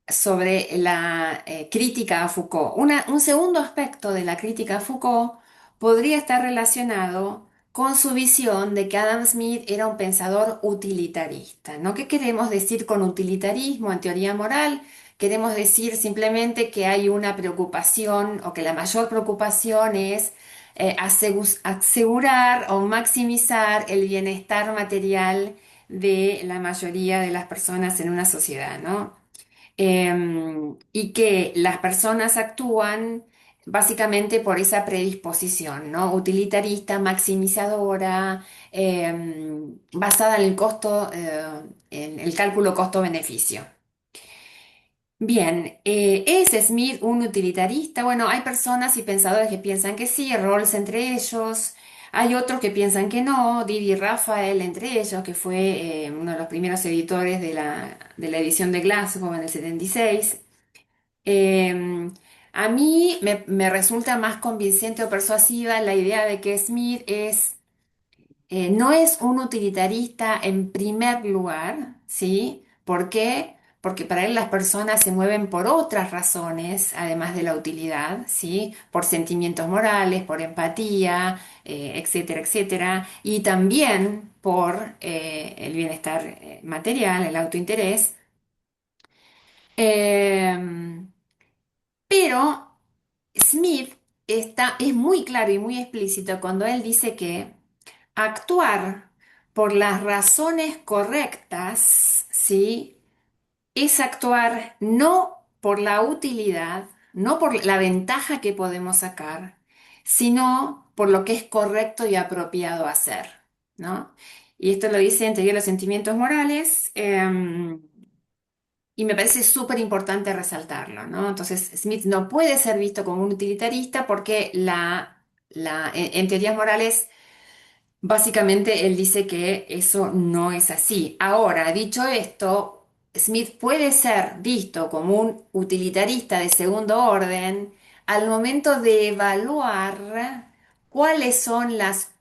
sobre la crítica a Foucault. Un segundo aspecto de la crítica a Foucault podría estar relacionado con su visión de que Adam Smith era un pensador utilitarista, ¿no? ¿Qué queremos decir con utilitarismo en teoría moral? Queremos decir simplemente que hay una preocupación o que la mayor preocupación es asegurar o maximizar el bienestar material de la mayoría de las personas en una sociedad, ¿no? Y que las personas actúan básicamente por esa predisposición, ¿no? Utilitarista, maximizadora, basada en el costo, en el cálculo costo-beneficio. Bien, ¿es Smith un utilitarista? Bueno, hay personas y pensadores que piensan que sí, Rawls entre ellos. Hay otros que piensan que no, Didi Raphael entre ellos, que fue uno de los primeros editores de la edición de Glasgow en el 76. Eh, a mí me resulta más convincente o persuasiva la idea de que Smith no es un utilitarista en primer lugar, ¿sí? ¿Por qué? Porque para él las personas se mueven por otras razones, además de la utilidad, ¿sí? Por sentimientos morales, por empatía, etcétera, etcétera, y también por el bienestar material, el autointerés. Eh, pero Smith es muy claro y muy explícito cuando él dice que actuar por las razones correctas, ¿sí? Es actuar no por la utilidad, no por la ventaja que podemos sacar, sino por lo que es correcto y apropiado hacer, ¿no? Y esto lo dice en Teoría de los Sentimientos Morales, y me parece súper importante resaltarlo, ¿no? Entonces, Smith no puede ser visto como un utilitarista porque en teorías morales, básicamente él dice que eso no es así. Ahora, dicho esto, Smith puede ser visto como un utilitarista de segundo orden al momento de evaluar cuáles son las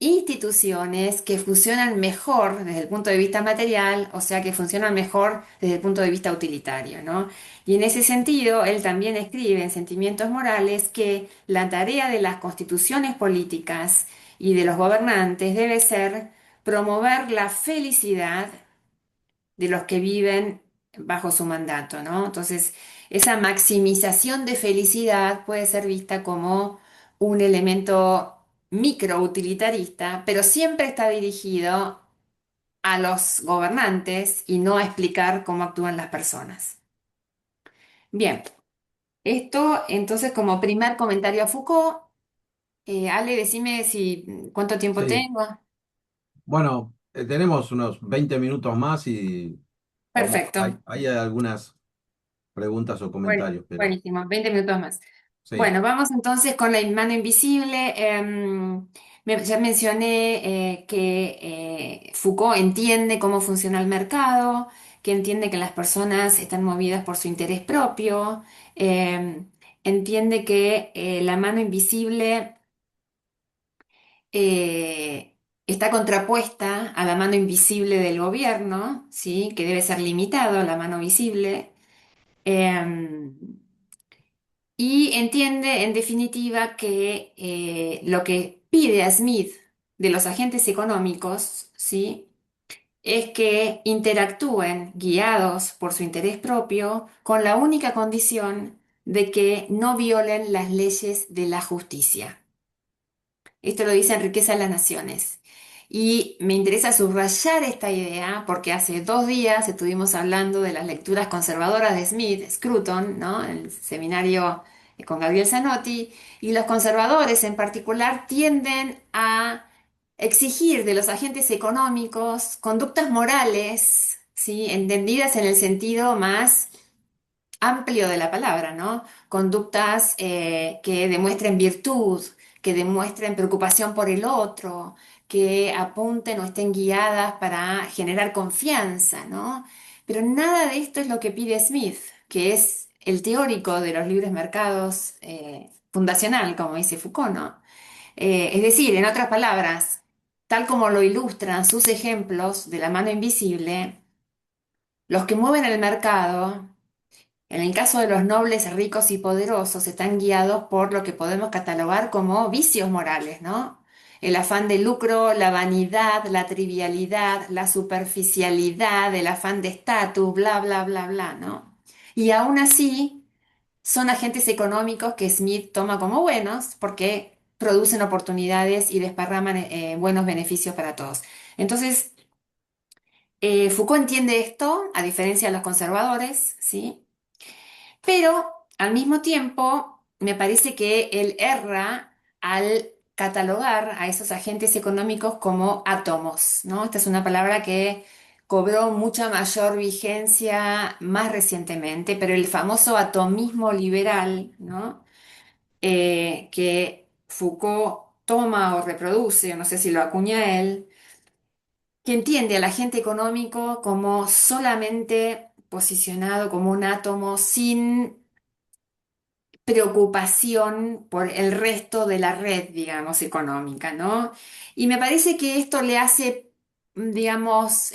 instituciones que funcionan mejor desde el punto de vista material, o sea, que funcionan mejor desde el punto de vista utilitario, ¿no? Y en ese sentido, él también escribe en Sentimientos Morales que la tarea de las constituciones políticas y de los gobernantes debe ser promover la felicidad de los que viven bajo su mandato, ¿no? Entonces, esa maximización de felicidad puede ser vista como un elemento microutilitarista, pero siempre está dirigido a los gobernantes y no a explicar cómo actúan las personas. Bien, esto entonces como primer comentario a Foucault. Ale, decime si cuánto tiempo Sí, tengo. bueno, tenemos unos 20 minutos más y Perfecto. hay algunas preguntas o comentarios, pero Buenísimo, 20 minutos más. sí, Bueno, vamos entonces con la mano invisible. Ya mencioné que Foucault entiende cómo funciona el mercado, que entiende que las personas están movidas por su interés propio, em, entiende que la mano invisible está contrapuesta a la mano invisible del gobierno, ¿sí? Que debe ser limitado, la mano visible. Em, Y entiende, en definitiva, que lo que pide a Smith de los agentes económicos, ¿sí? Es que interactúen guiados por su interés propio con la única condición de que no violen las leyes de la justicia. Esto lo dice Enriqueza de las Naciones. Y me interesa subrayar esta idea porque hace 2 días estuvimos hablando de las lecturas conservadoras de Smith, Scruton, ¿no? En el seminario con Gabriel Zanotti, y los conservadores en particular tienden a exigir de los agentes económicos conductas morales, ¿sí? Entendidas en el sentido más amplio de la palabra, ¿no? Conductas que demuestren virtud, que demuestren preocupación por el otro, que apunten o estén guiadas para generar confianza, ¿no? Pero nada de esto es lo que pide Smith, que es el teórico de los libres mercados fundacional, como dice Foucault, ¿no? Es decir, en otras palabras, tal como lo ilustran sus ejemplos de la mano invisible, los que mueven el mercado en el caso de los nobles ricos y poderosos, están guiados por lo que podemos catalogar como vicios morales, ¿no? El afán de lucro, la vanidad, la trivialidad, la superficialidad, el afán de estatus, bla, bla, bla, bla, ¿no? Y aún así, son agentes económicos que Smith toma como buenos porque producen oportunidades y desparraman buenos beneficios para todos. Entonces, Foucault entiende esto, a diferencia de los conservadores, ¿sí? Pero al mismo tiempo, me parece que él erra al catalogar a esos agentes económicos como átomos, ¿no? Esta es una palabra que cobró mucha mayor vigencia más recientemente, pero el famoso atomismo liberal, ¿no? Que Foucault toma o reproduce, o no sé si lo acuña él, que entiende al agente económico como solamente posicionado como un átomo sin preocupación por el resto de la red, digamos, económica, ¿no? Y me parece que esto le hace, digamos,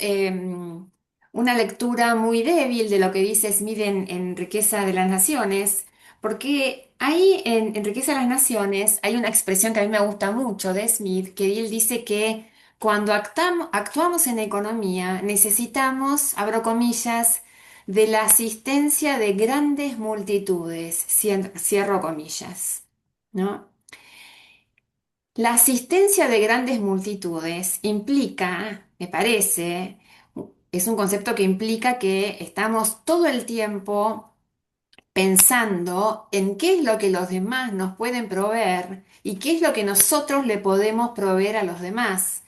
una lectura muy débil de lo que dice Smith en Riqueza de las Naciones, porque ahí en Riqueza de las Naciones hay una expresión que a mí me gusta mucho de Smith, que él dice que cuando actuamos en economía necesitamos, abro comillas, de la asistencia de grandes multitudes, cierro comillas, ¿no? La asistencia de grandes multitudes implica, me parece, es un concepto que implica que estamos todo el tiempo pensando en qué es lo que los demás nos pueden proveer y qué es lo que nosotros le podemos proveer a los demás.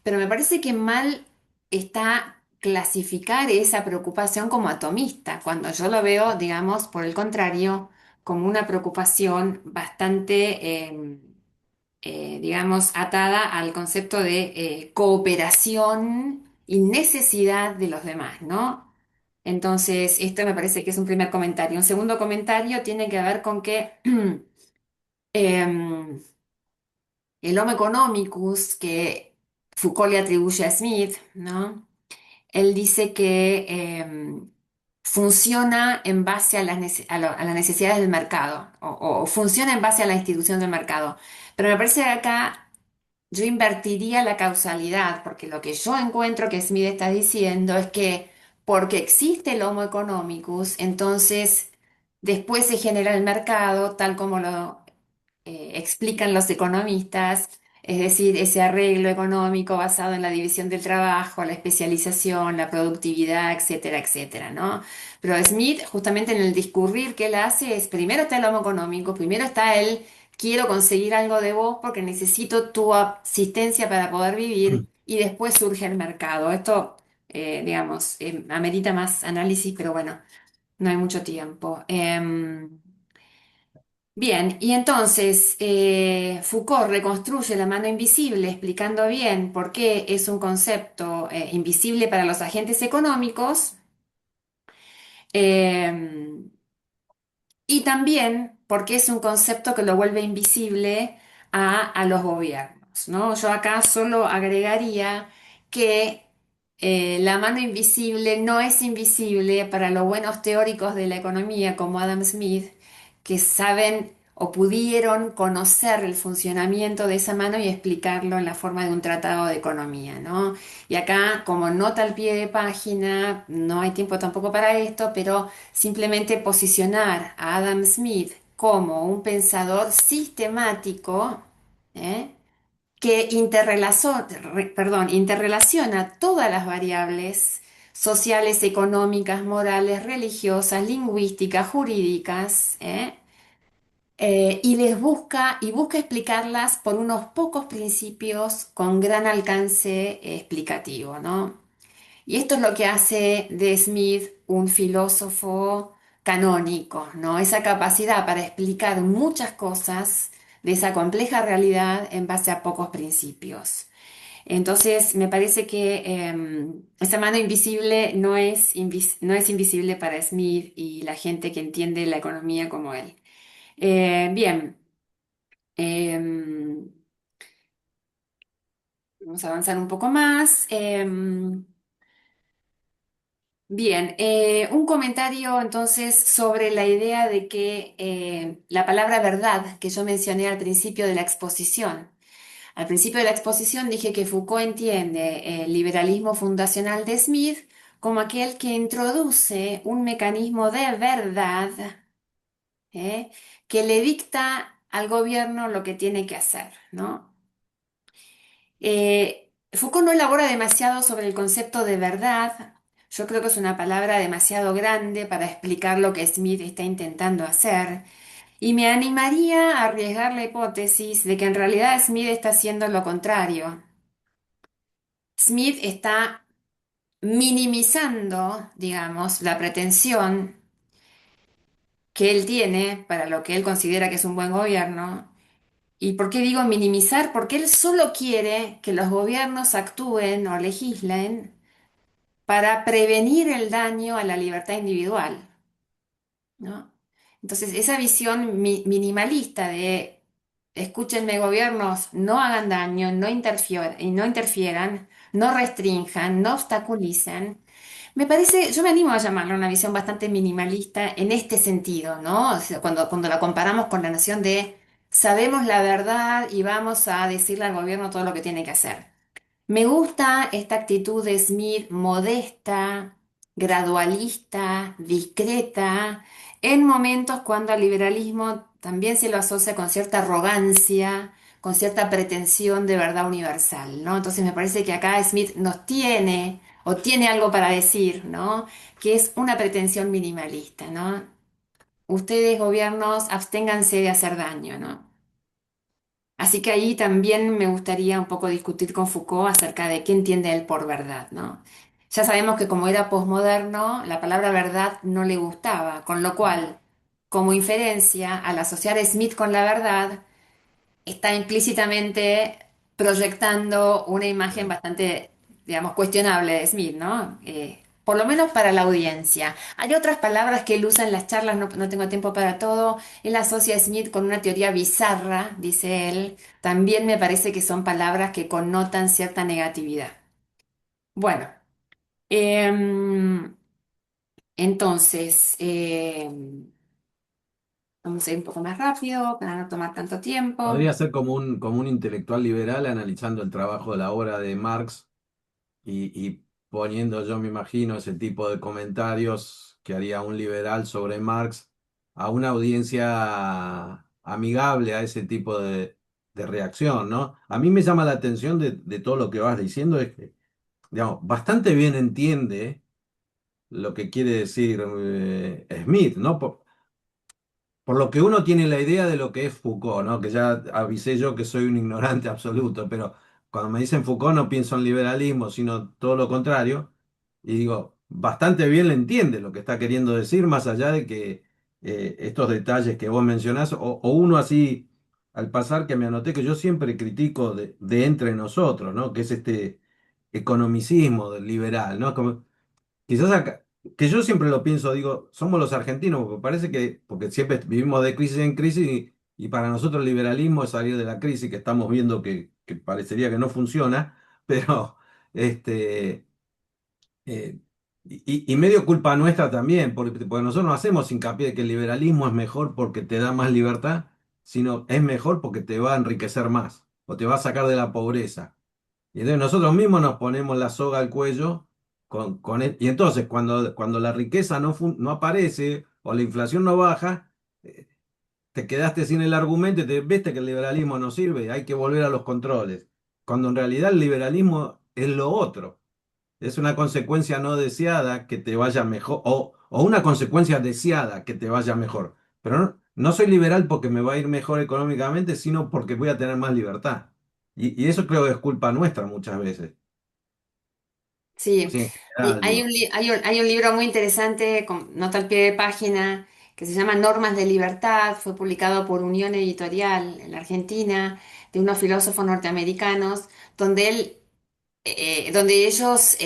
Pero me parece que mal está clasificar esa preocupación como atomista, cuando yo lo veo, digamos, por el contrario, como una preocupación bastante, digamos, atada al concepto de cooperación y necesidad de los demás, ¿no? Entonces, esto me parece que es un primer comentario. Un segundo comentario tiene que ver con que em, el Homo economicus, que Foucault le atribuye a Smith, ¿no? Él dice que funciona en base a a las necesidades del mercado o funciona en base a la institución del mercado. Pero me parece que acá yo invertiría la causalidad, porque lo que yo encuentro que Smith está diciendo es que porque existe el Homo economicus, entonces después se genera el mercado tal como lo explican los economistas, es decir, ese arreglo económico basado en la división del trabajo, la especialización, la productividad, etcétera, etcétera, ¿no? Pero Smith, justamente en el discurrir que él hace, es primero está el homo económico, primero está el quiero conseguir algo de vos porque necesito tu asistencia para poder vivir, y después surge el mercado. Esto, digamos, amerita más análisis, pero bueno, no hay mucho tiempo. Bien, y entonces Foucault reconstruye la mano invisible explicando bien por qué es un concepto invisible para los agentes económicos, eh, y también porque es un concepto que lo vuelve invisible a los gobiernos, ¿no? Yo acá solo agregaría que la mano invisible no es invisible para los buenos teóricos de la economía como Adam Smith, que saben o pudieron conocer el funcionamiento de esa mano y explicarlo en la forma de un tratado de economía, ¿no? Y acá, como nota al pie de página, no hay tiempo tampoco para esto, pero simplemente posicionar a Adam Smith como un pensador sistemático, ¿eh? Que interrelaciona todas las variables sociales, económicas, morales, religiosas, lingüísticas, jurídicas, y busca explicarlas por unos pocos principios con gran alcance explicativo, ¿no? Y esto es lo que hace de Smith un filósofo canónico, ¿no? Esa capacidad para explicar muchas cosas de esa compleja realidad en base a pocos principios. Entonces, me parece que esa mano invisible no es invisible para Smith y la gente que entiende la economía como él. Bien, em, vamos a avanzar un poco más. Bien, un comentario entonces sobre la idea de que la palabra verdad que yo mencioné al principio de la exposición. Al principio de la exposición dije que Foucault entiende el liberalismo fundacional de Smith como aquel que introduce un mecanismo de verdad, ¿eh? Que le dicta al gobierno lo que tiene que hacer, ¿no? Foucault no elabora demasiado sobre el concepto de verdad. Yo creo que es una palabra demasiado grande para explicar lo que Smith está intentando hacer. Y me animaría a arriesgar la hipótesis de que en realidad Smith está haciendo lo contrario. Smith está minimizando, digamos, la pretensión que él tiene para lo que él considera que es un buen gobierno, ¿Y por qué digo minimizar? Porque él solo quiere que los gobiernos actúen o legislen para prevenir el daño a la libertad individual, ¿no? Entonces, esa visión minimalista de escúchenme gobiernos, no hagan daño, no interfieran, no restrinjan, no obstaculicen, me parece, yo me animo a llamarla una visión bastante minimalista en este sentido, ¿no? O sea, cuando la comparamos con la noción de sabemos la verdad y vamos a decirle al gobierno todo lo que tiene que hacer. Me gusta esta actitud de Smith modesta, gradualista, discreta, en momentos cuando al liberalismo también se lo asocia con cierta arrogancia, con cierta pretensión de verdad universal, ¿no? Entonces me parece que acá Smith nos tiene o tiene algo para decir, ¿no? Que es una pretensión minimalista, ¿no? Ustedes, gobiernos, absténganse de hacer daño, ¿no? Así que ahí también me gustaría un poco discutir con Foucault acerca de qué entiende él por verdad, ¿no? Ya sabemos que como era posmoderno, la palabra verdad no le gustaba, con lo cual, como inferencia, al asociar a Smith con la verdad, está implícitamente proyectando una imagen Sí. bastante, digamos, cuestionable de Smith, ¿no? Por lo menos para la audiencia. Hay otras palabras que él usa en las charlas, no tengo tiempo para todo. Él asocia a Smith con una teoría bizarra, dice él. También me parece que son palabras que connotan cierta negatividad. Bueno, em, entonces, vamos a ir un poco más rápido para no tomar tanto tiempo. Podría ser como un intelectual liberal analizando el trabajo de la obra de Marx y poniendo, yo me imagino, ese tipo de comentarios que haría un liberal sobre Marx a una audiencia amigable a ese tipo de reacción, ¿no? A mí me llama la atención de todo lo que vas diciendo, es que, digamos, bastante bien entiende lo que quiere decir Smith, ¿no? Por lo que uno tiene la idea de lo que es Foucault, ¿no? Que ya avisé yo que soy un ignorante absoluto, pero cuando me dicen Foucault no pienso en liberalismo, sino todo lo contrario. Y digo, bastante bien le entiende lo que está queriendo decir, más allá de que estos detalles que vos mencionás, o uno así al pasar que me anoté, que yo siempre critico de entre nosotros, ¿no? Que es este economicismo del liberal, ¿no? Quizás acá, que yo siempre lo pienso, digo, somos los argentinos, porque parece que, porque siempre vivimos de crisis en crisis y para nosotros el liberalismo es salir de la crisis que estamos viendo que parecería que no funciona, pero este, eh, y medio culpa nuestra también, porque nosotros no hacemos hincapié de que el liberalismo es mejor porque te da más libertad, sino es mejor porque te va a enriquecer más o te va a sacar de la pobreza. Y entonces nosotros mismos nos ponemos la soga al cuello y entonces cuando la riqueza no aparece o la inflación no baja, eh, te quedaste sin el argumento y te viste que el liberalismo no sirve, hay que volver a los controles. Cuando en realidad el liberalismo es lo otro, es una consecuencia no deseada que te vaya mejor, o una consecuencia deseada que te vaya mejor. Pero no soy liberal porque me va a ir mejor económicamente, sino porque voy a tener más libertad. Y eso creo que es culpa nuestra muchas veces. Sí, Sí, en general, digo. hay un libro muy interesante, con nota al pie de página, que se llama Normas de Libertad, fue publicado por Unión Editorial en la Argentina, de unos filósofos norteamericanos, donde ellos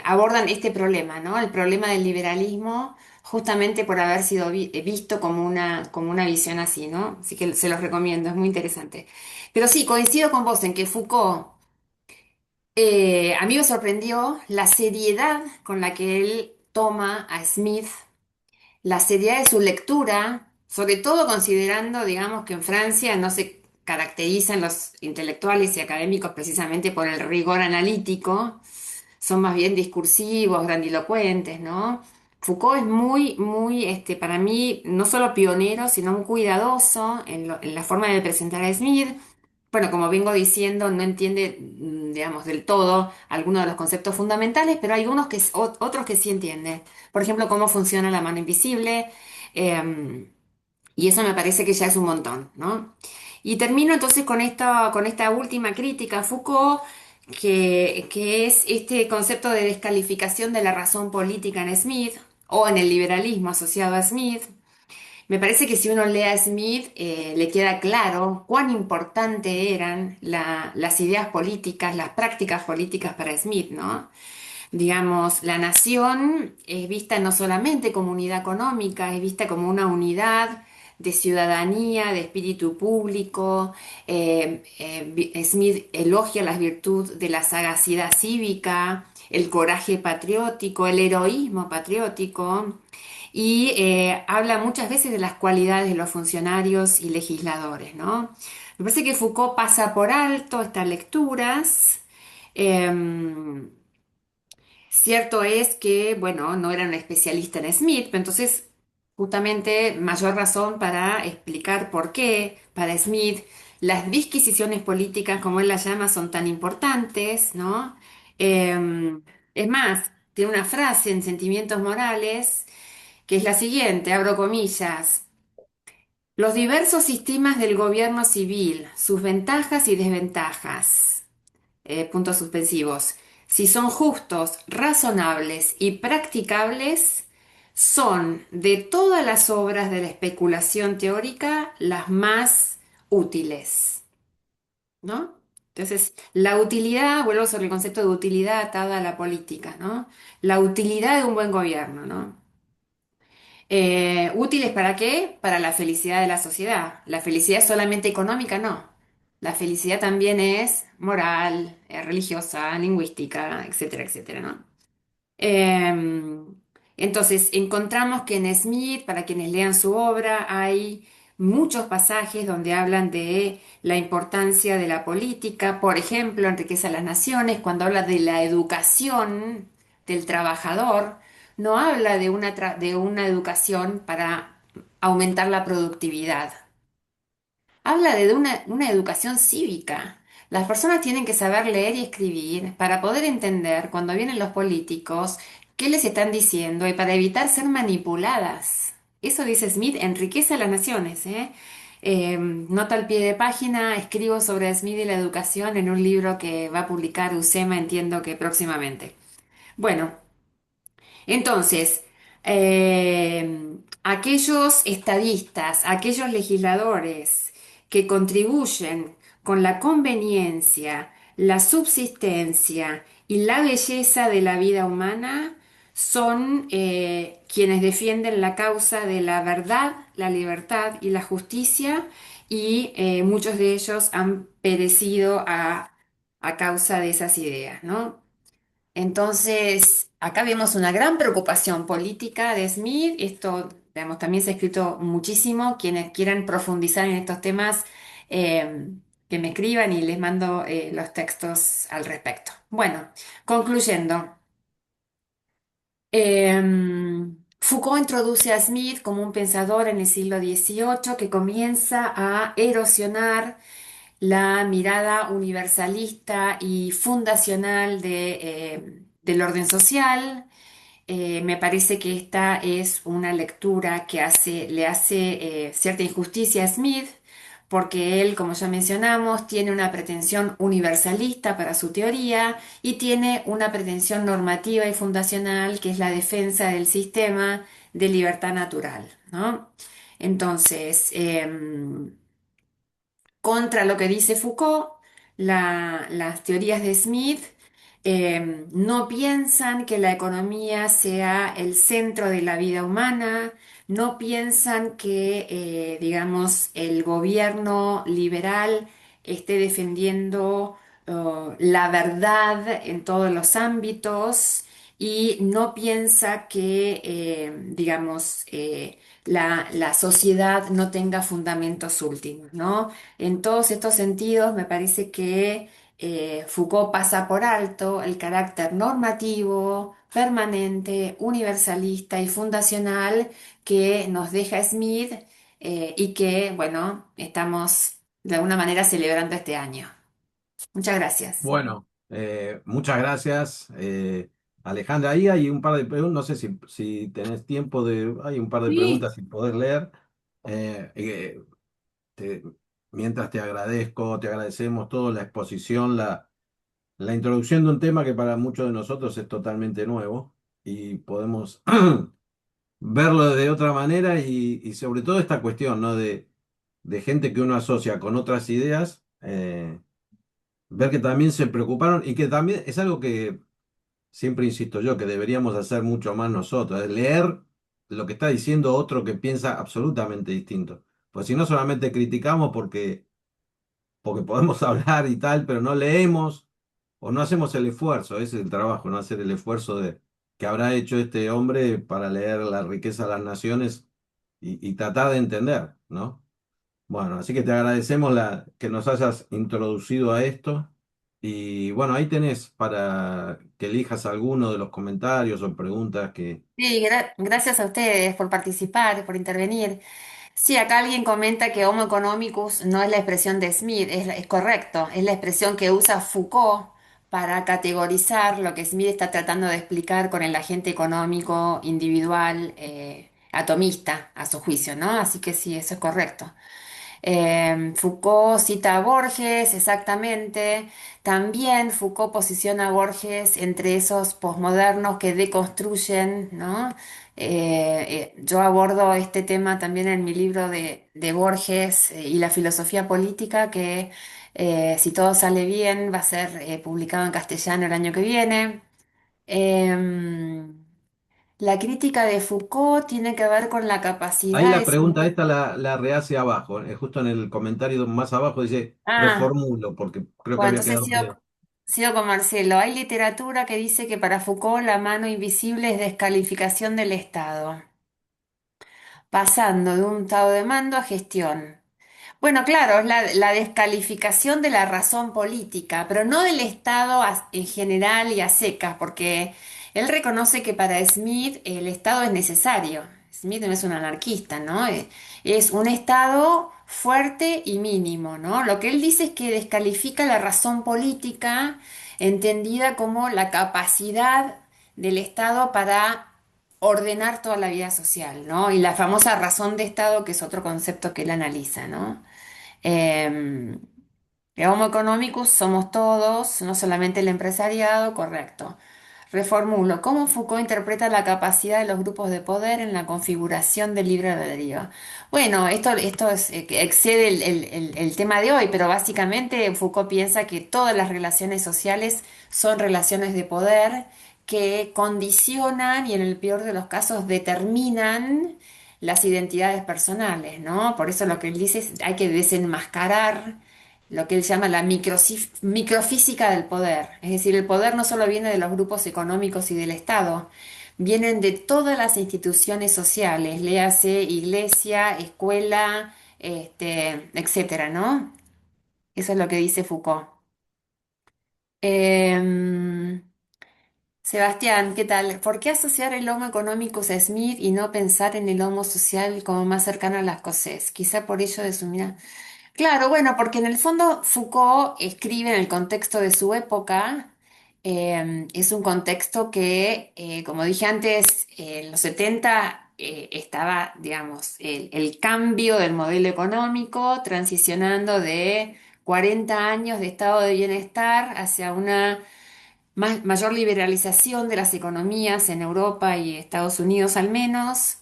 abordan este problema, ¿no? El problema del liberalismo, justamente por haber sido visto como una visión así, ¿no? Así que se los recomiendo, es muy interesante. Pero sí, coincido con vos en que Foucault a mí me sorprendió la seriedad con la que él toma a Smith, la seriedad de su lectura, sobre todo considerando, digamos, que en Francia no se caracterizan los intelectuales y académicos precisamente por el rigor analítico, son más bien discursivos, grandilocuentes, ¿no? Foucault es para mí, no solo pionero, sino muy cuidadoso en la forma de presentar a Smith. Bueno, como vengo diciendo, no entiende, digamos, del todo algunos de los conceptos fundamentales, pero hay otros que sí entiende. Por ejemplo, cómo funciona la mano invisible, eh, y eso me parece que ya es un montón, ¿no? Y termino entonces con esta última crítica a Foucault, que es este concepto de descalificación de la razón política en Smith, o en el liberalismo asociado a Smith, Me parece que si uno lee a Smith, le queda claro cuán importante eran las ideas políticas, las prácticas políticas para Smith, ¿no? Digamos, la nación es vista no solamente como unidad económica, es vista como una unidad de ciudadanía, de espíritu público. Smith elogia las virtudes de la sagacidad cívica, el coraje patriótico, el heroísmo patriótico y habla muchas veces de las cualidades de los funcionarios y legisladores, ¿no? Me parece que Foucault pasa por alto estas lecturas. Em, Cierto es que, bueno, no era un especialista en Smith, pero entonces justamente mayor razón para explicar por qué para Smith las disquisiciones políticas, como él las llama, son tan importantes, ¿no? Eh, es más, tiene una frase en Sentimientos Morales que es la siguiente, abro comillas. Los diversos sistemas del gobierno civil, sus ventajas y desventajas puntos suspensivos. Si son justos, razonables y practicables, son de todas las obras de la especulación teórica las más útiles, ¿no? Entonces, la utilidad, vuelvo sobre el concepto de utilidad atada a la política, ¿no? La utilidad de un buen gobierno, ¿no? ¿Útiles para qué? Para la felicidad de la sociedad. La felicidad es solamente económica, no. La felicidad también es moral, religiosa, lingüística, etcétera, etcétera, ¿no? Eh, entonces, encontramos que en Smith, para quienes lean su obra, hay muchos pasajes donde hablan de la importancia de la política, por ejemplo, Enriqueza a las Naciones, cuando habla de la educación del trabajador, no habla de de una educación para aumentar la productividad. Habla de una educación cívica. Las personas tienen que saber leer y escribir para poder entender cuando vienen los políticos qué les están diciendo y para evitar ser manipuladas. Eso dice Smith, enriquece a las naciones, ¿eh? Nota al pie de página, escribo sobre Smith y la educación en un libro que va a publicar UCEMA, entiendo que próximamente. Bueno, entonces, aquellos estadistas, aquellos legisladores que contribuyen con la conveniencia, la subsistencia y la belleza de la vida humana son quienes defienden la causa de la verdad, la libertad y la justicia y muchos de ellos han perecido a causa de esas ideas, ¿no? Entonces, acá vemos una gran preocupación política de Smith. Esto, digamos, también se ha escrito muchísimo. Quienes quieran profundizar en estos temas, eh, que me escriban y les mando los textos al respecto. Bueno, concluyendo. Foucault introduce a Smith como un pensador en el siglo XVIII que comienza a erosionar la mirada universalista y fundacional del orden social. Me parece que esta es una lectura que le hace cierta injusticia a Smith, porque él, como ya mencionamos, tiene una pretensión universalista para su teoría y tiene una pretensión normativa y fundacional que es la defensa del sistema de libertad natural, ¿no? Entonces, contra lo que dice Foucault, las teorías de Smith no piensan que la economía sea el centro de la vida humana, no piensan que, digamos, el gobierno liberal esté defendiendo la verdad en todos los ámbitos y no piensa que, digamos, la sociedad no tenga fundamentos últimos, ¿no? En todos estos sentidos, me parece que Foucault pasa por alto el carácter normativo, permanente, universalista y fundacional que nos deja Smith y que, bueno, estamos de alguna manera celebrando este año. Muchas gracias. Bueno, muchas gracias, Alejandra. Ahí hay un par de preguntas, no sé si tenés tiempo hay un par de Sí. preguntas sin poder leer. Eh, eh, te- Mientras te agradecemos toda la exposición, la introducción de un tema que para muchos de nosotros es totalmente nuevo y podemos verlo de otra manera y sobre todo esta cuestión, ¿no? De gente que uno asocia con otras ideas, ver que también se preocuparon y que también es algo que siempre insisto yo, que deberíamos hacer mucho más nosotros, es leer lo que está diciendo otro que piensa absolutamente distinto. Pues si no solamente criticamos porque podemos hablar y tal, pero no leemos o no hacemos el esfuerzo, ese es el trabajo, no hacer el esfuerzo de que habrá hecho este hombre para leer La riqueza de las naciones y tratar de entender, ¿no? Bueno, así que te agradecemos que nos hayas introducido a esto. Y bueno, ahí tenés para que elijas alguno de los comentarios o preguntas que... Sí, gracias a ustedes por participar, por intervenir. Sí, acá alguien comenta que Homo economicus no es la expresión de Smith, es correcto, es la expresión que usa Foucault para categorizar lo que Smith está tratando de explicar con el agente económico individual atomista, a su juicio, ¿no? Así que sí, eso es correcto. Foucault cita a Borges, exactamente. También Foucault posiciona a Borges entre esos posmodernos que deconstruyen, ¿no? Yo abordo este tema también en mi libro de Borges y la filosofía política, que si todo sale bien va a ser publicado en castellano el año que viene. Em, la crítica de Foucault tiene que ver con la Ahí capacidad la de pregunta su... esta la rehace abajo, justo en el comentario más abajo dice, Ah. reformulo, porque creo que Bueno, había entonces quedado medio... sigo con Marcelo. Hay literatura que dice que para Foucault la mano invisible es descalificación del Estado, pasando de un estado de mando a gestión. Bueno, claro, es la descalificación de la razón política, pero no del Estado en general y a secas, porque él reconoce que para Smith el Estado es necesario. Smith no es un anarquista, ¿no? Es un Estado fuerte y mínimo, ¿no? Lo que él dice es que descalifica la razón política entendida como la capacidad del Estado para ordenar toda la vida social, ¿no? Y la famosa razón de Estado, que es otro concepto que él analiza, ¿no? Eh, el Homo economicus somos todos, no solamente el empresariado, correcto. Reformulo, ¿cómo Foucault interpreta la capacidad de los grupos de poder en la configuración del libre albedrío? Bueno, esto que excede el tema de hoy, pero básicamente Foucault piensa que todas las relaciones sociales son relaciones de poder que condicionan y en el peor de los casos determinan las identidades personales, ¿no? Por eso lo que él dice es hay que desenmascarar lo que él llama la microfísica del poder. Es decir, el poder no solo viene de los grupos económicos y del Estado, vienen de todas las instituciones sociales, léase iglesia, escuela, etcétera, ¿no? Eso es lo que dice Foucault. Em, Sebastián, ¿qué tal? ¿Por qué asociar el Homo economicus a Smith y no pensar en el Homo social como más cercano a la escocés? Quizá por ello de su mirada. Claro, bueno, porque en el fondo Foucault escribe en el contexto de su época, es un contexto que, como dije antes, en los 70 estaba, digamos, el cambio del modelo económico, transicionando de 40 años de estado de bienestar hacia una mayor liberalización de las economías en Europa y Estados Unidos al menos.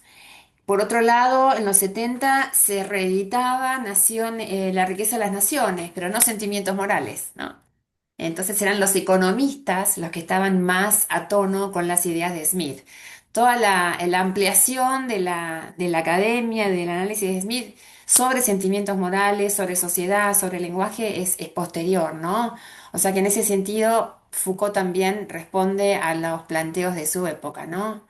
Por otro lado, en los 70 se reeditaba La riqueza de las naciones, pero no Sentimientos morales, ¿no? Entonces eran los economistas los que estaban más a tono con las ideas de Smith. Toda la ampliación de la academia, del análisis de Smith sobre sentimientos morales, sobre sociedad, sobre lenguaje es posterior, ¿no? O sea que en ese sentido Foucault también responde a los planteos de su época, ¿no?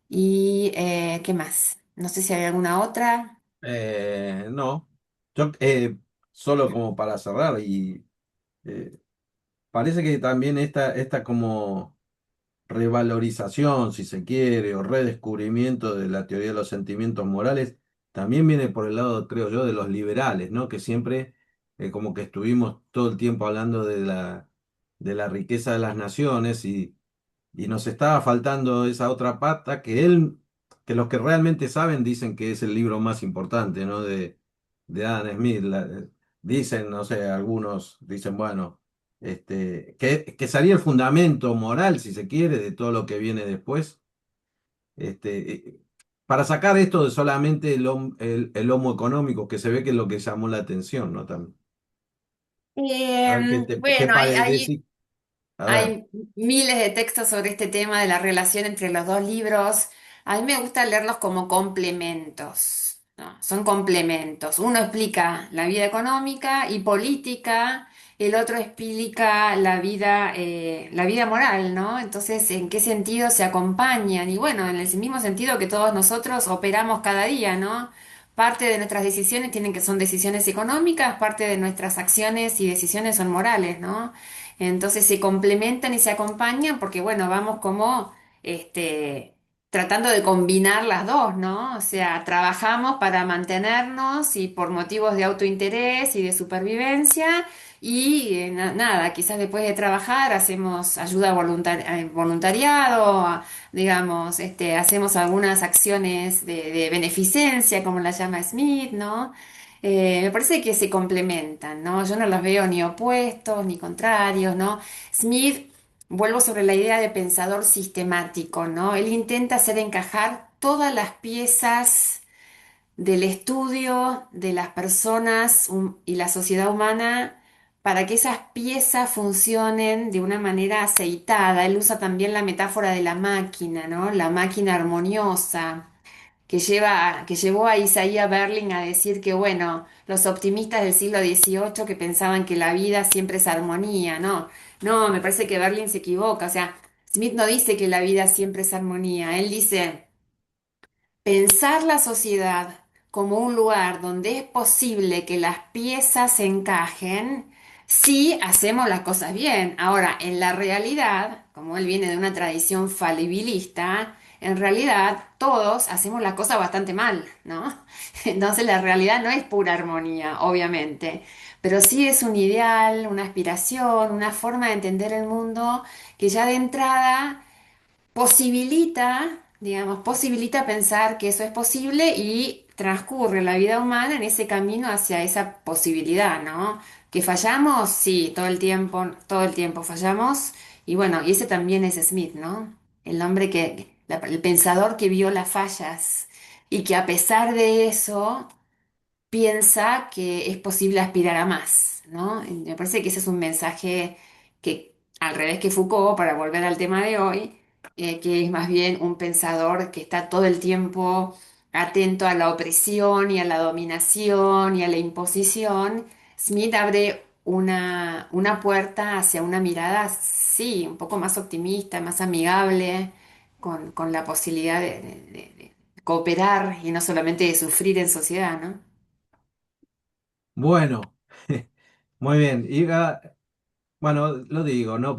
¿Y qué más? No sé si hay alguna otra. No, yo solo como para cerrar y eh, parece que también esta como revalorización, si se quiere, o redescubrimiento de la teoría de los sentimientos morales, también viene por el lado, creo yo, de los liberales, ¿no? Que siempre como que estuvimos todo el tiempo hablando de la riqueza de las naciones y nos estaba faltando esa otra pata que los que realmente saben dicen que es el libro más importante, ¿no? De Adam Smith. Dicen, no sé, algunos dicen, bueno, que sería el fundamento moral, si se quiere, de todo lo que viene después. Este, para sacar esto de solamente el homo económico, que se ve que es lo que llamó la atención, ¿no? También. A ver qué Bueno, parece. A ver. hay miles de textos sobre este tema de la relación entre los dos libros. A mí me gusta leerlos como complementos, ¿no? Son complementos. Uno explica la vida económica y política, el otro explica la vida moral, ¿no? Entonces, ¿en qué sentido se acompañan? Y bueno, en el mismo sentido que todos nosotros operamos cada día, ¿no? Parte de nuestras decisiones son decisiones económicas, parte de nuestras acciones y decisiones son morales, ¿no? Entonces se complementan y se acompañan porque, bueno, vamos como este, tratando de combinar las dos, ¿no? O sea, trabajamos para mantenernos y por motivos de autointerés y de supervivencia y nada, quizás después de trabajar hacemos voluntariado, digamos, hacemos algunas acciones de beneficencia, como la llama Smith, ¿no? Me parece que se complementan, ¿no? Yo no los veo ni opuestos ni contrarios, ¿no? Smith, vuelvo sobre la idea de pensador sistemático, ¿no? Él intenta hacer encajar todas las piezas del estudio de las personas y la sociedad humana para que esas piezas funcionen de una manera aceitada. Él usa también la metáfora de la máquina, ¿no? La máquina armoniosa que llevó a Isaiah Berlin a decir que, bueno, los optimistas del siglo XVIII que pensaban que la vida siempre es armonía, no, no, me parece que Berlin se equivoca, o sea, Smith no dice que la vida siempre es armonía, él dice pensar la sociedad como un lugar donde es posible que las piezas se encajen si hacemos las cosas bien. Ahora, en la realidad, como él viene de una tradición falibilista, en realidad todos hacemos las cosas bastante mal, ¿no? Entonces la realidad no es pura armonía, obviamente, pero sí es un ideal, una aspiración, una forma de entender el mundo que ya de entrada posibilita, digamos, posibilita pensar que eso es posible y transcurre la vida humana en ese camino hacia esa posibilidad, ¿no? Que fallamos, sí, todo el tiempo fallamos. Y bueno, y ese también es Smith, ¿no? El hombre el pensador que vio las fallas y que a pesar de eso piensa que es posible aspirar a más, ¿no? Y me parece que ese es un mensaje que, al revés que Foucault, para volver al tema de hoy, que es más bien un pensador que está todo el tiempo atento a la opresión y a la dominación y a la imposición. Smith abre una puerta hacia una mirada, sí, un poco más optimista, más amigable, con la posibilidad de cooperar y no solamente de sufrir en sociedad, ¿no? Bueno, muy bien. Bueno, lo digo, ¿no?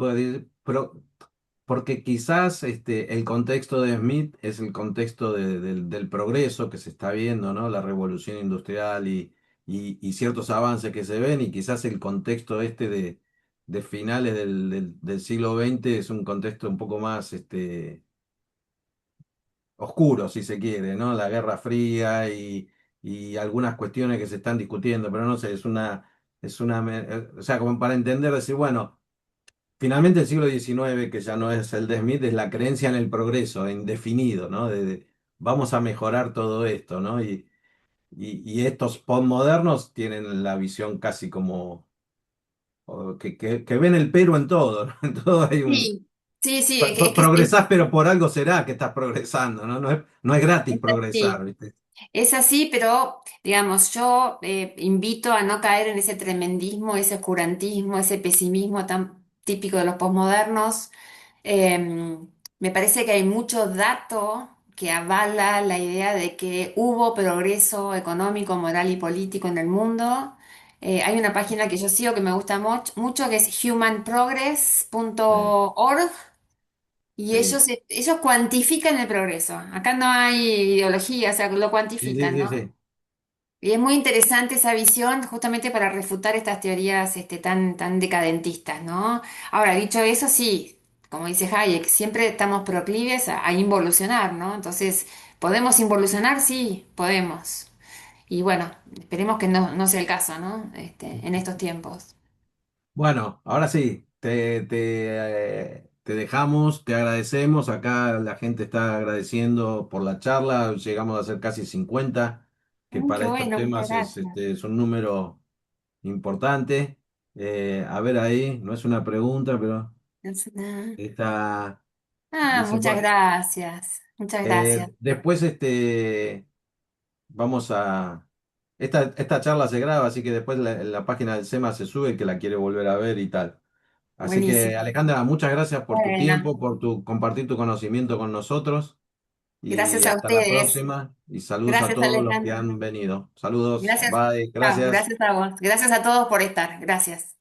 Porque quizás el contexto de Smith es el contexto del progreso que se está viendo, ¿no? La revolución industrial y ciertos avances que se ven, y quizás el contexto de finales del siglo XX es un contexto un poco más oscuro, si se quiere, ¿no? La Guerra Fría y algunas cuestiones que se están discutiendo, pero no sé, o sea, como para entender, decir, bueno. Finalmente el siglo XIX, que ya no es el de Smith, es la creencia en el progreso indefinido, ¿no? Vamos a mejorar todo esto, ¿no? Y estos postmodernos tienen la visión casi como que ven el pero en todo, ¿no? En todo hay un... Sí, sí, sí, es que Progresás, pero por algo será que estás progresando, ¿no? No es gratis es así. progresar, ¿viste? Es así, pero digamos, yo invito a no caer en ese tremendismo, ese oscurantismo, ese pesimismo tan típico de los posmodernos. Eh, Me parece que hay mucho dato que avala la idea de que hubo progreso económico, moral y político en el mundo. Hay una página que yo sigo que me gusta mucho, que es Sí, humanprogress.org. Y sí, ellos cuantifican el progreso. Acá no hay ideología, o sea, lo sí, sí, cuantifican, sí, ¿no? sí. Y es muy interesante esa visión justamente para refutar estas teorías tan decadentistas, ¿no? Ahora, dicho eso, sí, como dice Hayek, siempre estamos proclives a involucionar, ¿no? Entonces, ¿podemos involucionar? Sí, podemos. Y bueno, esperemos que no sea el caso, ¿no? En estos tiempos. Bueno, ahora sí, te dejamos, te agradecemos. Acá la gente está agradeciendo por la charla. Llegamos a ser casi 50, que Qué para estos bueno, muchas temas gracias. es un número importante. A ver ahí, no es una pregunta, pero Es una- está, dice, Muchas bueno, gracias. Muchas gracias. después vamos a... Esta charla se graba, así que después la página del SEMA se sube, el que la quiere volver a ver y tal. Así que, Buenísimo. Alejandra, muchas gracias por tu Bueno, tiempo, por compartir tu conocimiento con nosotros y gracias a hasta la ustedes. próxima y saludos a Gracias, todos los que Alejandro. han venido. Saludos, Gracias. bye, Chao, gracias. gracias a vos. Gracias a todos por estar. Gracias.